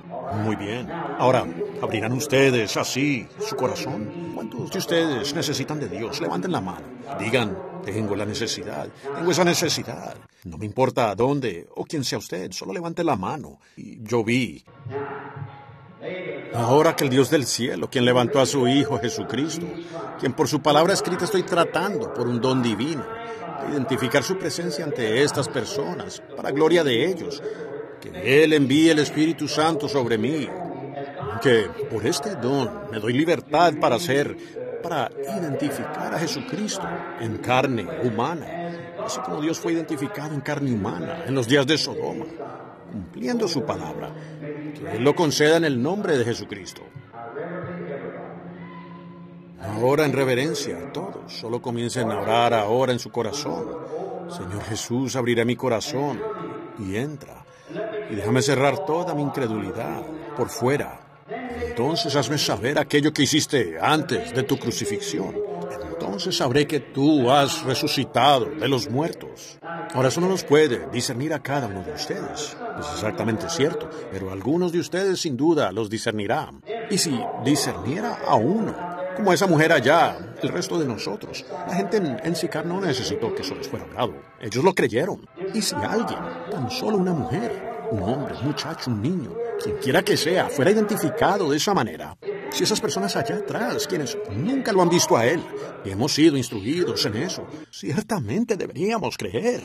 Muy bien. Ahora, ¿abrirán ustedes así su corazón? ¿Cuántos de ustedes necesitan de Dios? Levanten la mano. Digan, tengo la necesidad. Tengo esa necesidad. No me importa a dónde o quién sea usted. Solo levante la mano. Y yo vi. Ahora que el Dios del cielo, quien levantó a su Hijo Jesucristo, quien por su palabra escrita estoy tratando por un don divino, de identificar su presencia ante estas personas, para gloria de ellos, que Él envíe el Espíritu Santo sobre mí, que por este don me doy libertad para identificar a Jesucristo en carne humana, así como Dios fue identificado en carne humana en los días de Sodoma, cumpliendo su palabra. Que Él lo conceda en el nombre de Jesucristo. Ahora en reverencia, todos, solo comiencen a orar ahora en su corazón. Señor Jesús, abriré mi corazón y entra. Y déjame cerrar toda mi incredulidad por fuera. Entonces hazme saber aquello que hiciste antes de tu crucifixión. entonces sabré que tú has resucitado de los muertos. Ahora eso no los puede discernir a cada uno de ustedes. Es exactamente cierto, pero algunos de ustedes sin duda los discernirá. Y si discerniera a uno, como esa mujer allá, el resto de nosotros, la gente en Sicar no necesitó que eso les fuera hablado. Ellos lo creyeron. Y si alguien, tan solo una mujer, un hombre, un muchacho, un niño, quien quiera que sea, fuera identificado de esa manera, si esas personas allá atrás, quienes nunca lo han visto a él, y hemos sido instruidos en eso, ciertamente deberíamos creer.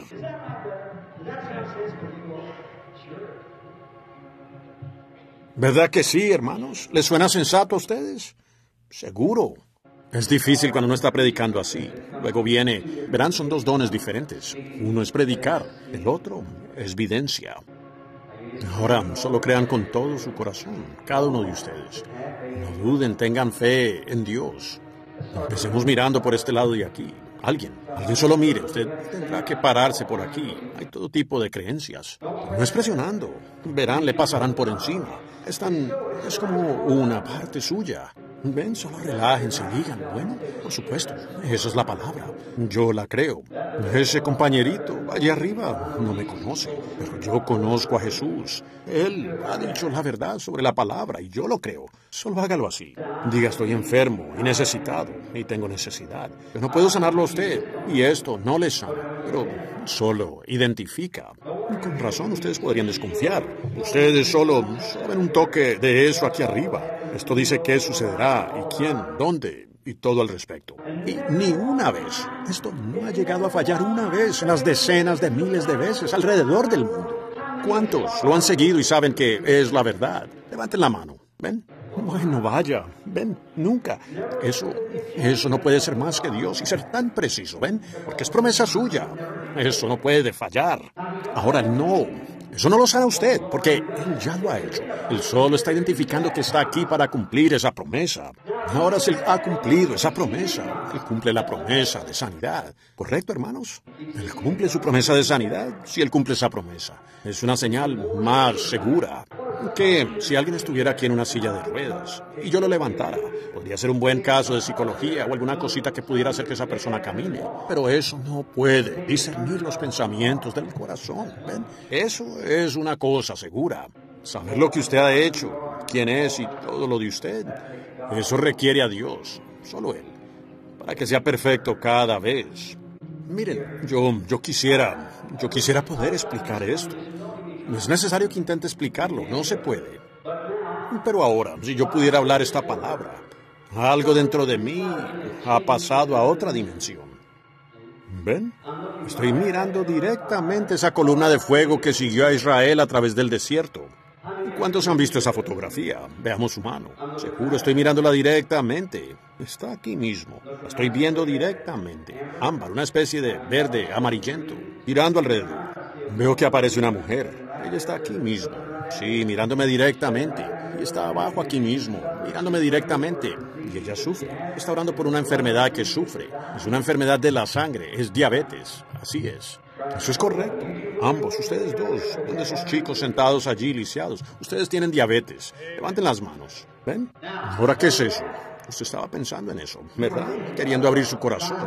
¿Verdad que sí, hermanos? ¿Les suena sensato a ustedes? Seguro. Es difícil cuando uno está predicando así. Luego viene, verán, son dos dones diferentes. Uno es predicar, el otro es videncia. Ahora, solo crean con todo su corazón, cada uno de ustedes. No duden, tengan fe en Dios. Empecemos mirando por este lado de aquí. Alguien solo mire, usted tendrá que pararse por aquí. Hay todo tipo de creencias. No es presionando. Verán, le pasarán por encima. Es como una parte suya. Ven, solo relájense y digan, bueno, por supuesto, esa es la palabra. Yo la creo. Ese compañerito allá arriba no me conoce, pero yo conozco a Jesús. Él ha dicho la verdad sobre la palabra y yo lo creo. Solo hágalo así. Diga, estoy enfermo y necesitado y tengo necesidad. Yo no puedo sanarlo a usted y esto no le sana, pero solo identifica. Y con razón ustedes podrían desconfiar. Ustedes solo saben un toque de eso aquí arriba. Esto dice qué sucederá y quién, dónde y todo al respecto. Y ni una vez. Esto no ha llegado a fallar una vez en las decenas de miles de veces alrededor del mundo. ¿Cuántos lo han seguido y saben que es la verdad? Levanten la mano. ¿Ven? Bueno, vaya. ¿Ven? Nunca. Eso no puede ser más que Dios y ser tan preciso. ¿Ven? Porque es promesa suya. Eso no puede fallar. Ahora no. Eso no lo sana usted, porque Él ya lo ha hecho. Él solo está identificando que está aquí para cumplir esa promesa. Ahora si Él ha cumplido esa promesa, Él cumple la promesa de sanidad. ¿Correcto, hermanos? Él cumple su promesa de sanidad si Él cumple esa promesa. Es una señal más segura que si alguien estuviera aquí en una silla de ruedas y yo lo levantara. Podría ser un buen caso de psicología o alguna cosita que pudiera hacer que esa persona camine. Pero eso no puede discernir los pensamientos del corazón. ¿Ven? Eso es una cosa segura. Saber lo que usted ha hecho, quién es y todo lo de usted. Eso requiere a Dios, solo Él, para que sea perfecto cada vez. Miren, yo quisiera poder explicar esto. No es necesario que intente explicarlo, no se puede. Pero ahora, si yo pudiera hablar esta palabra, algo dentro de mí ha pasado a otra dimensión. ¿Ven? Estoy mirando directamente esa columna de fuego que siguió a Israel a través del desierto. ¿Cuántos han visto esa fotografía? Veamos su mano. Seguro estoy mirándola directamente. Está aquí mismo. La estoy viendo directamente. Ámbar, una especie de verde amarillento, mirando alrededor. Veo que aparece una mujer. Ella está aquí mismo. Sí, mirándome directamente. Y está abajo aquí mismo, mirándome directamente. Y ella sufre. Está orando por una enfermedad que sufre. Es una enfermedad de la sangre. Es diabetes. Así es. Eso es correcto. Ambos, ustedes dos, son de esos chicos sentados allí lisiados. Ustedes tienen diabetes. Levanten las manos. ¿Ven? Ahora, ¿qué es eso? Usted estaba pensando en eso, ¿verdad? Queriendo abrir su corazón.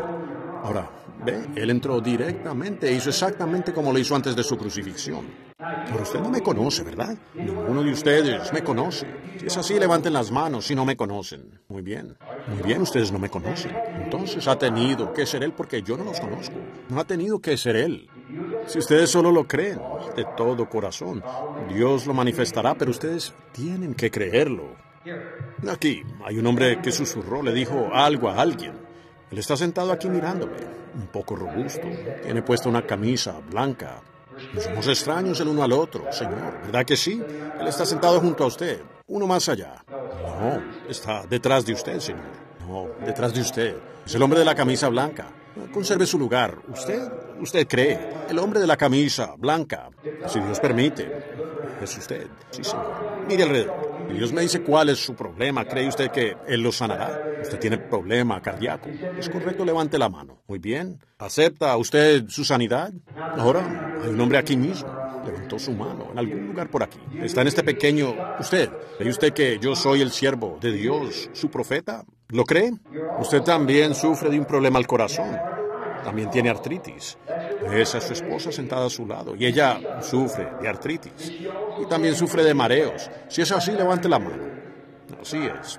Ahora, ve, él entró directamente, hizo exactamente como lo hizo antes de su crucifixión. Pero usted no me conoce, ¿verdad? Ninguno de ustedes me conoce. Si es así, levanten las manos si no me conocen. Muy bien, ustedes no me conocen. Entonces ha tenido que ser Él porque yo no los conozco. No ha tenido que ser Él. Si ustedes solo lo creen de todo corazón, Dios lo manifestará, pero ustedes tienen que creerlo. Aquí hay un hombre que susurró, le dijo algo a alguien. Él está sentado aquí mirándome, un poco robusto. Tiene puesta una camisa blanca. No somos extraños el uno al otro, señor, ¿verdad que sí? Él está sentado junto a usted, uno más allá. No, está detrás de usted, señor. No, detrás de usted. Es el hombre de la camisa blanca. Conserve su lugar. Usted cree. El hombre de la camisa blanca. Si Dios permite. Es usted. Sí, señor. Mire alrededor. Y Dios me dice cuál es su problema. ¿Cree usted que Él lo sanará? Usted tiene problema cardíaco. Es correcto, levante la mano. Muy bien. ¿Acepta usted su sanidad? Ahora, hay un hombre aquí mismo. Levantó su mano en algún lugar por aquí. Está en este pequeño... ¿Usted? ¿Cree usted que yo soy el siervo de Dios, su profeta? ¿Lo cree? Usted también sufre de un problema al corazón. También tiene artritis. Esa es su esposa sentada a su lado y ella sufre de artritis. Y también sufre de mareos. Si es así, levante la mano. Así es.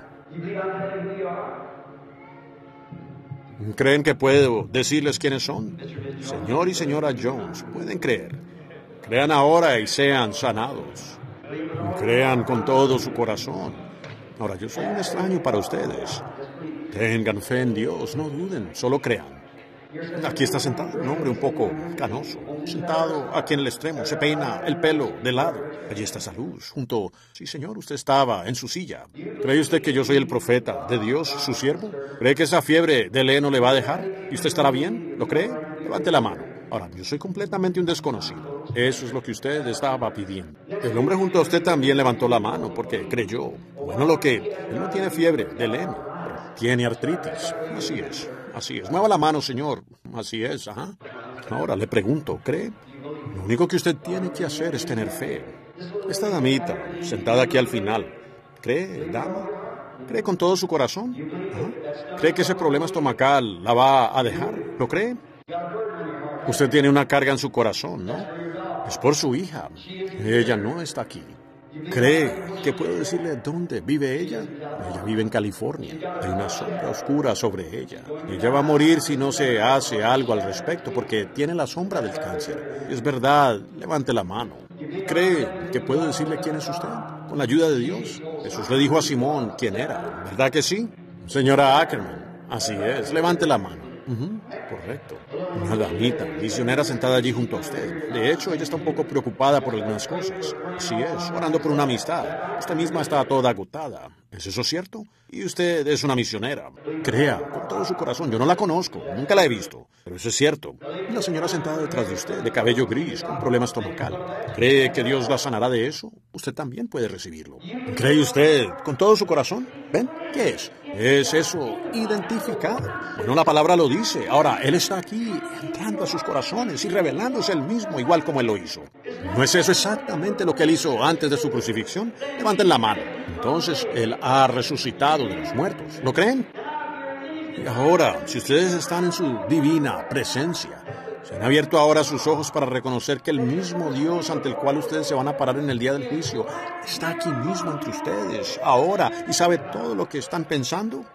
¿Creen que puedo decirles quiénes son? Señor y señora Jones, pueden creer. Crean ahora y sean sanados. Crean con todo su corazón. Ahora, yo soy un extraño para ustedes. Tengan fe en Dios, no duden, solo crean. Aquí está sentado un hombre un poco canoso, sentado aquí en el extremo, se peina el pelo de lado. Allí está esa luz, junto... Sí, señor, usted estaba en su silla. ¿Cree usted que yo soy el profeta de Dios, su siervo? ¿Cree que esa fiebre del heno le va a dejar? ¿Y usted estará bien? ¿Lo cree? Levante la mano. Ahora, yo soy completamente un desconocido. Eso es lo que usted estaba pidiendo. El hombre junto a usted también levantó la mano porque creyó. Bueno, él no tiene fiebre del heno, pero tiene artritis. Así es. Así es. Mueva la mano, señor. Así es, ajá. Ahora le pregunto, ¿cree? Lo único que usted tiene que hacer es tener fe. Esta damita, sentada aquí al final, ¿cree, dama? ¿Cree con todo su corazón? ¿Ah? ¿Cree que ese problema estomacal la va a dejar? ¿Lo cree? Usted tiene una carga en su corazón, ¿no? Es por su hija. Ella no está aquí. ¿Cree que puedo decirle dónde vive ella? Ella vive en California. Hay una sombra oscura sobre ella. Ella va a morir si no se hace algo al respecto porque tiene la sombra del cáncer. Es verdad, levante la mano. ¿Cree que puedo decirle quién es usted? Con la ayuda de Dios. Jesús le dijo a Simón quién era. ¿Verdad que sí? Señora Ackerman. Así es, levante la mano. Correcto. Una damita, misionera sentada allí junto a usted. De hecho, ella está un poco preocupada por algunas cosas. Así es, orando por una amistad. Usted misma está toda agotada. ¿Es eso cierto? Y usted es una misionera. Crea, con todo su corazón. Yo no la conozco, nunca la he visto. Pero eso es cierto. Una señora sentada detrás de usted, de cabello gris, con problema estomacal. ¿Cree que Dios la sanará de eso? Usted también puede recibirlo. ¿Cree usted con todo su corazón? ¿Ven? ¿Qué es? ¿Es eso identificado? Bueno, la palabra lo dice. Ahora, Él está aquí entrando a sus corazones y revelándose Él mismo, igual como Él lo hizo. ¿No es eso exactamente lo que Él hizo antes de su crucifixión? Levanten la mano. Entonces, Él ha resucitado de los muertos. ¿Lo creen? Y ahora, si ustedes están en su divina presencia, se han abierto ahora sus ojos para reconocer que el mismo Dios ante el cual ustedes se van a parar en el día del juicio está aquí mismo entre ustedes, ahora, y sabe todo lo que están pensando.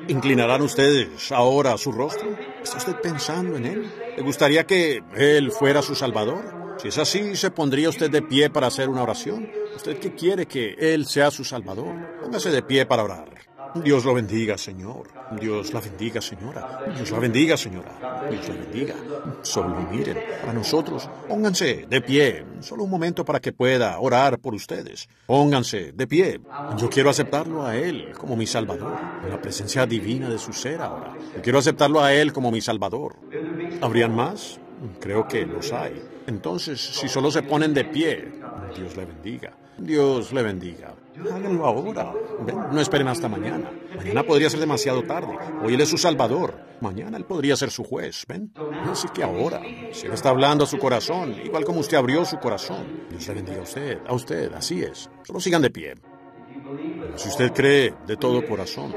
¿Inclinarán ustedes ahora su rostro? ¿Está usted pensando en Él? ¿Le gustaría que Él fuera su Salvador? Si es así, ¿se pondría usted de pie para hacer una oración? ¿Usted qué quiere que Él sea su Salvador? Póngase de pie para orar. Dios lo bendiga, Señor. Dios la bendiga, señora. Dios la bendiga, señora. Dios la bendiga. Solo miren, para nosotros, pónganse de pie. Solo un momento para que pueda orar por ustedes. Pónganse de pie. Yo quiero aceptarlo a Él como mi Salvador. En la presencia divina de su ser ahora. Yo quiero aceptarlo a Él como mi Salvador. ¿Habrían más? Creo que los hay. Entonces, si solo se ponen de pie, Dios le bendiga. Dios le bendiga. Háganlo ahora. Ven, no esperen hasta mañana. Mañana podría ser demasiado tarde. Hoy Él es su Salvador. Mañana Él podría ser su juez. ¿Ven? Así que ahora, si Él está hablando a su corazón, igual como usted abrió su corazón, Dios le bendiga a usted, así es. Solo sigan de pie. Si usted cree de todo corazón,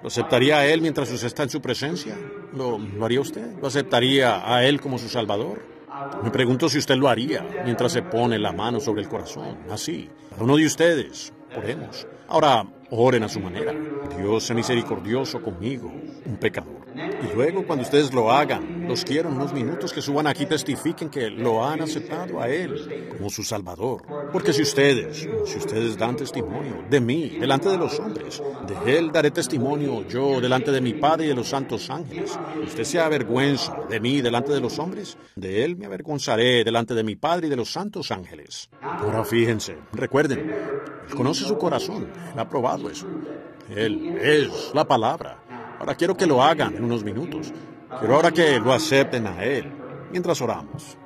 ¿lo aceptaría a Él mientras usted está en su presencia? ¿Lo haría usted? ¿Lo aceptaría a Él como su Salvador? Me pregunto si usted lo haría mientras se pone la mano sobre el corazón, así. Cada uno de ustedes, oremos. Ahora, oren a su manera. Dios sea misericordioso conmigo, un pecador. Y luego, cuando ustedes lo hagan, los quiero en unos minutos que suban aquí y testifiquen que lo han aceptado a Él como su Salvador. Porque si ustedes dan testimonio de mí delante de los hombres, de Él daré testimonio yo delante de mi Padre y de los santos ángeles. Usted se avergüenza de mí delante de los hombres, de Él me avergonzaré delante de mi Padre y de los santos ángeles. Ahora fíjense, recuerden, Él conoce su corazón, Él ha probado eso. Él es la palabra. Ahora quiero que lo hagan en unos minutos. Quiero ahora que lo acepten a Él mientras oramos.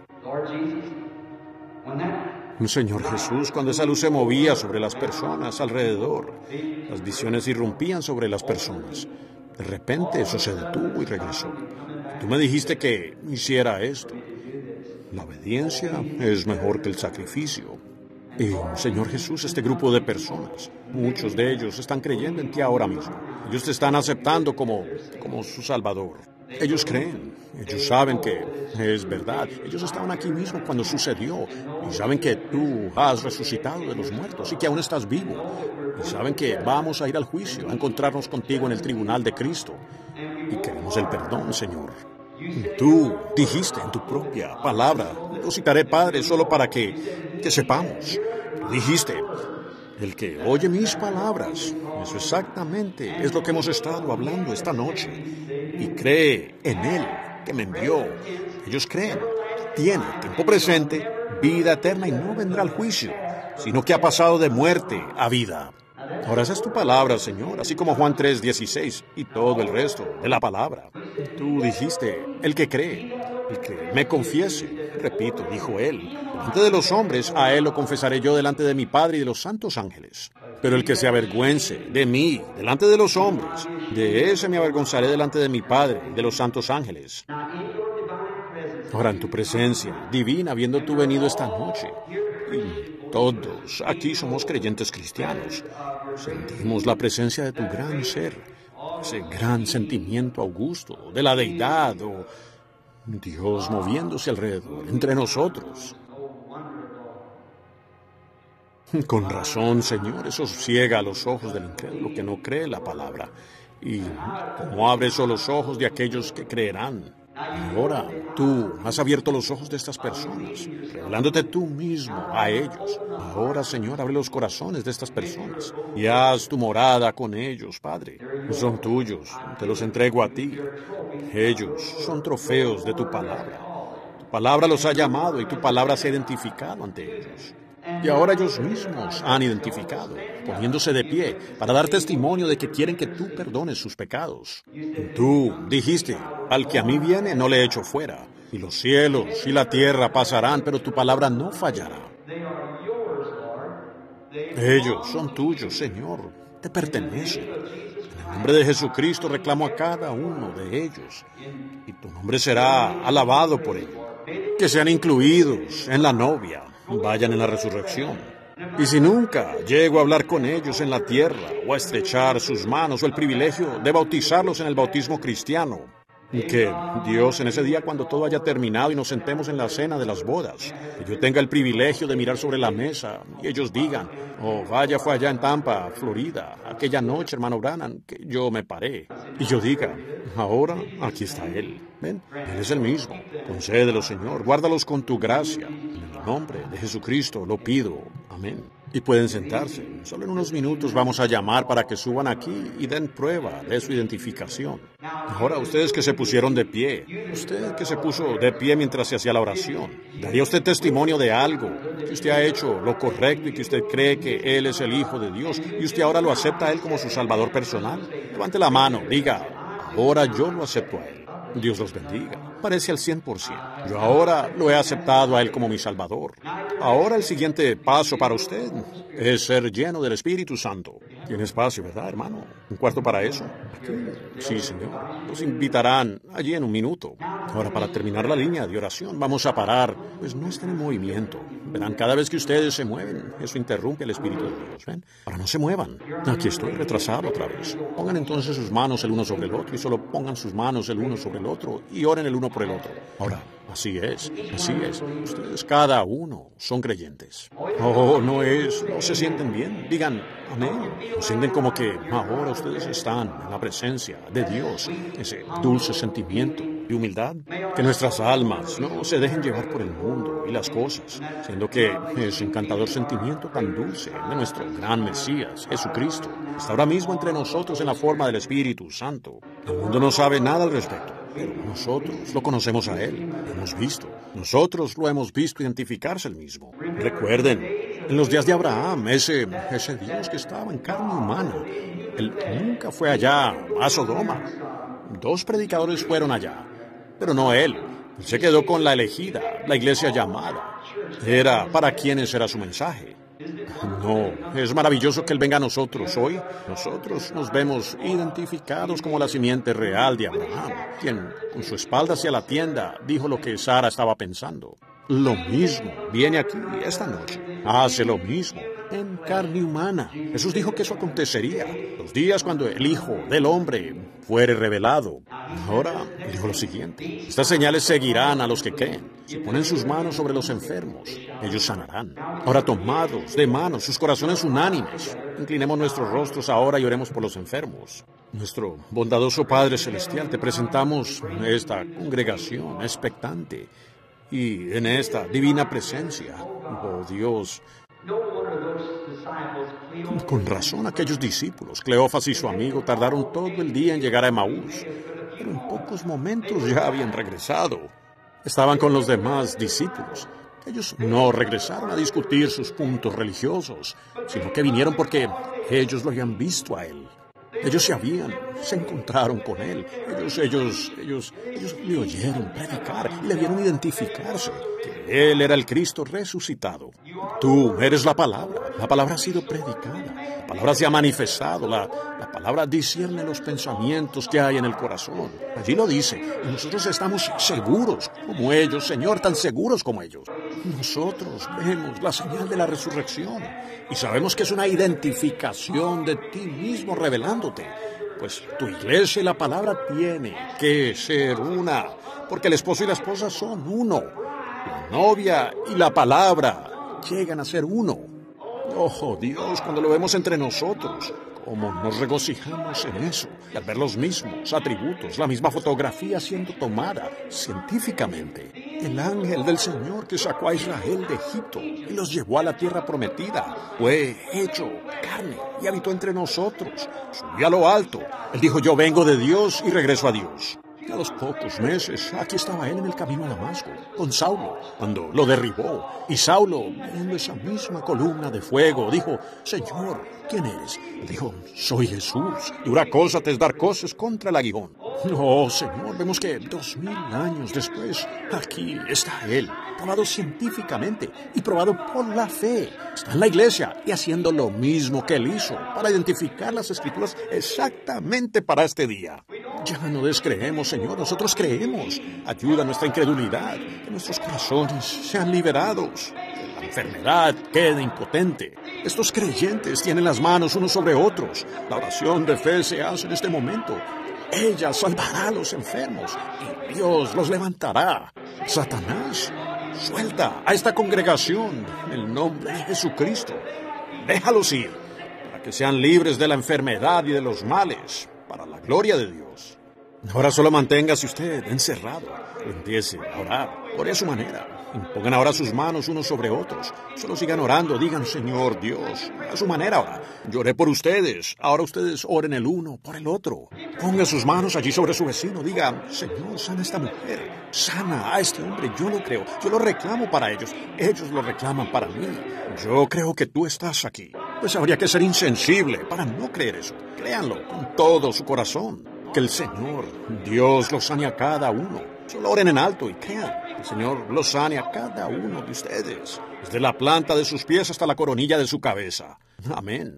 Señor Jesús, cuando esa luz se movía sobre las personas alrededor, las visiones irrumpían sobre las personas. De repente eso se detuvo y regresó. Tú me dijiste que hiciera esto. La obediencia es mejor que el sacrificio. Y, Señor Jesús, este grupo de personas, muchos de ellos están creyendo en ti ahora mismo. Ellos te están aceptando como su Salvador. Ellos creen, ellos saben que es verdad. Ellos estaban aquí mismo cuando sucedió y saben que tú has resucitado de los muertos y que aún estás vivo. Y saben que vamos a ir al juicio, a encontrarnos contigo en el tribunal de Cristo. Y queremos el perdón, Señor. Tú dijiste en tu propia palabra, lo citaré, Padre, solo para que sepamos. Dijiste, el que oye mis palabras, eso exactamente es lo que hemos estado hablando esta noche, y cree en Él que me envió. Ellos creen, tiene tiempo presente, vida eterna y no vendrá al juicio, sino que ha pasado de muerte a vida. Ahora esa es tu palabra, Señor, así como Juan 3:16 y todo el resto de la palabra. Tú dijiste, el que cree, el que me confiese, repito, dijo Él, delante de los hombres, a Él lo confesaré yo delante de mi Padre y de los santos ángeles. Pero el que se avergüence de mí, delante de los hombres, de ese me avergonzaré delante de mi Padre y de los santos ángeles. Ahora en tu presencia divina, habiendo tú venido esta noche, y todos aquí somos creyentes cristianos, sentimos la presencia de tu gran ser, ese gran sentimiento augusto de la deidad o Dios moviéndose alrededor, entre nosotros. Con razón, Señor, eso ciega los ojos del incrédulo que no cree la palabra. Y como abre eso los ojos de aquellos que creerán. Ahora tú has abierto los ojos de estas personas, revelándote tú mismo a ellos. Ahora, Señor, abre los corazones de estas personas y haz tu morada con ellos, Padre. Son tuyos, te los entrego a ti. Ellos son trofeos de tu palabra. Tu palabra los ha llamado y tu palabra se ha identificado ante ellos. Y ahora ellos mismos han identificado, poniéndose de pie, para dar testimonio de que quieren que tú perdones sus pecados. Tú dijiste, al que a mí viene no le echo fuera, y los cielos y la tierra pasarán, pero tu palabra no fallará. Ellos son tuyos, Señor, te pertenecen. En el nombre de Jesucristo reclamo a cada uno de ellos, y tu nombre será alabado por ellos. Que sean incluidos en la novia, vayan en la resurrección. Y si nunca llego a hablar con ellos en la tierra o a estrechar sus manos o el privilegio de bautizarlos en el bautismo cristiano, que Dios en ese día cuando todo haya terminado y nos sentemos en la cena de las bodas, que yo tenga el privilegio de mirar sobre la mesa y ellos digan, oh, vaya, fue allá en Tampa, Florida, aquella noche, hermano Branham, que yo me paré. Y yo diga, ahora aquí está Él. Ven, Él es el mismo. Concédelo, Señor, guárdalos con tu gracia. En el nombre de Jesucristo lo pido. Amén. Y pueden sentarse. Solo en unos minutos vamos a llamar para que suban aquí y den prueba de su identificación. Ahora, ustedes que se pusieron de pie, usted que se puso de pie mientras se hacía la oración, ¿daría usted testimonio de algo? Que usted ha hecho lo correcto y que usted cree que Él es el Hijo de Dios y usted ahora lo acepta a Él como su Salvador personal. Levante la mano, diga, ahora yo lo acepto a Él. Dios los bendiga. Parece al 100%. Yo ahora lo he aceptado a Él como mi Salvador. Ahora el siguiente paso para usted es ser lleno del Espíritu Santo. Tiene espacio, ¿verdad, hermano? ¿Un cuarto para eso? Aquí. Sí, Señor. Los invitarán allí en un minuto. Ahora, para terminar la línea de oración, vamos a parar, pues no estén en movimiento. Verán, cada vez que ustedes se mueven, eso interrumpe el Espíritu de Dios. ¿Ven? Ahora no se muevan. Aquí estoy retrasado otra vez. Pongan entonces sus manos el uno sobre el otro y solo pongan sus manos el uno sobre el otro y oren el uno por el otro. Ahora, así es, así es. Ustedes cada uno son creyentes. Oh, no se sienten bien. Digan, amén. No sienten como que ahora ustedes están en la presencia de Dios. Ese dulce sentimiento de humildad. Que nuestras almas no se dejen llevar por el mundo y las cosas, siendo que ese encantador sentimiento tan dulce de nuestro gran Mesías, Jesucristo, está ahora mismo entre nosotros en la forma del Espíritu Santo. El mundo no sabe nada al respecto, pero nosotros lo conocemos a Él, lo hemos visto. Nosotros lo hemos visto identificarse el mismo. Recuerden, en los días de Abraham, ese Dios que estaba en carne humana, Él nunca fue allá a Sodoma. 2 predicadores fueron allá, pero no Él. Él se quedó con la elegida, la iglesia llamada. Era para quienes era su mensaje. No, es maravilloso que Él venga a nosotros hoy. Nosotros nos vemos identificados como la simiente real de Abraham, quien, con su espalda hacia la tienda, dijo lo que Sara estaba pensando. Lo mismo viene aquí esta noche. Hace lo mismo. en carne humana. Jesús dijo que eso acontecería los días cuando el Hijo del Hombre fuere revelado. Ahora dijo lo siguiente: estas señales seguirán a los que creen. Si ponen sus manos sobre los enfermos, ellos sanarán. Ahora, tomados de manos, sus corazones unánimes, inclinemos nuestros rostros ahora y oremos por los enfermos. Nuestro bondadoso Padre Celestial, te presentamos esta congregación expectante y en esta divina presencia. Oh Dios, con razón aquellos discípulos, Cleofas y su amigo, tardaron todo el día en llegar a Emaús, pero en pocos momentos ya habían regresado. Estaban con los demás discípulos. Ellos no regresaron a discutir sus puntos religiosos, sino que vinieron porque ellos lo habían visto a él. Ellos se encontraron con él. Ellos le oyeron predicar y le vieron identificarse, que él era el Cristo resucitado. Tú eres la palabra ha sido predicada, la palabra se ha manifestado, la palabra discierne los pensamientos que hay en el corazón. Allí lo dice, y nosotros estamos seguros como ellos, Señor, tan seguros como ellos. Nosotros vemos la señal de la resurrección y sabemos que es una identificación de ti mismo revelándote. Pues tu iglesia y la palabra tiene que ser una, porque el esposo y la esposa son uno. La novia y la palabra llegan a ser uno. Oh Dios, cuando lo vemos entre nosotros, cómo nos regocijamos en eso, y al ver los mismos atributos, la misma fotografía siendo tomada científicamente. El ángel del Señor que sacó a Israel de Egipto y los llevó a la tierra prometida fue hecho carne y habitó entre nosotros. Subió a lo alto. Él dijo: yo vengo de Dios y regreso a Dios. Y a los pocos meses, aquí estaba él en el camino a Damasco, con Saulo, cuando lo derribó. Y Saulo, viendo esa misma columna de fuego, dijo: Señor, ¿quién eres? Dijo: soy Jesús. Dura cosa te es dar cosas contra el aguijón. No, Señor, vemos que 2000 años después, aquí está él, probado científicamente y probado por la fe. Está en la iglesia y haciendo lo mismo que él hizo para identificar las Escrituras exactamente para este día. Ya no descreemos, Señor, nosotros creemos. Ayuda a nuestra incredulidad, que nuestros corazones sean liberados. La enfermedad quede impotente. Estos creyentes tienen las manos unos sobre otros. La oración de fe se hace en este momento. Ella salvará a los enfermos y Dios los levantará. Satanás, suelta a esta congregación en el nombre de Jesucristo. Déjalos ir para que sean libres de la enfermedad y de los males, para la gloria de Dios. Ahora solo manténgase usted encerrado. Empiece a orar. Ore a su manera. Impongan ahora sus manos unos sobre otros. Solo sigan orando. Digan: Señor Dios, a su manera ahora. Yo oré por ustedes. Ahora ustedes oren el uno por el otro. Pongan sus manos allí sobre su vecino. Digan: Señor, sana a esta mujer. Sana a este hombre. Yo lo creo. Yo lo reclamo para ellos. Ellos lo reclaman para mí. Yo creo que tú estás aquí. Pues habría que ser insensible para no creer eso. Créanlo con todo su corazón. Que el Señor, Dios, los sane a cada uno. Solo oren en alto y crean. El Señor los sane a cada uno de ustedes. Desde la planta de sus pies hasta la coronilla de su cabeza. Amén.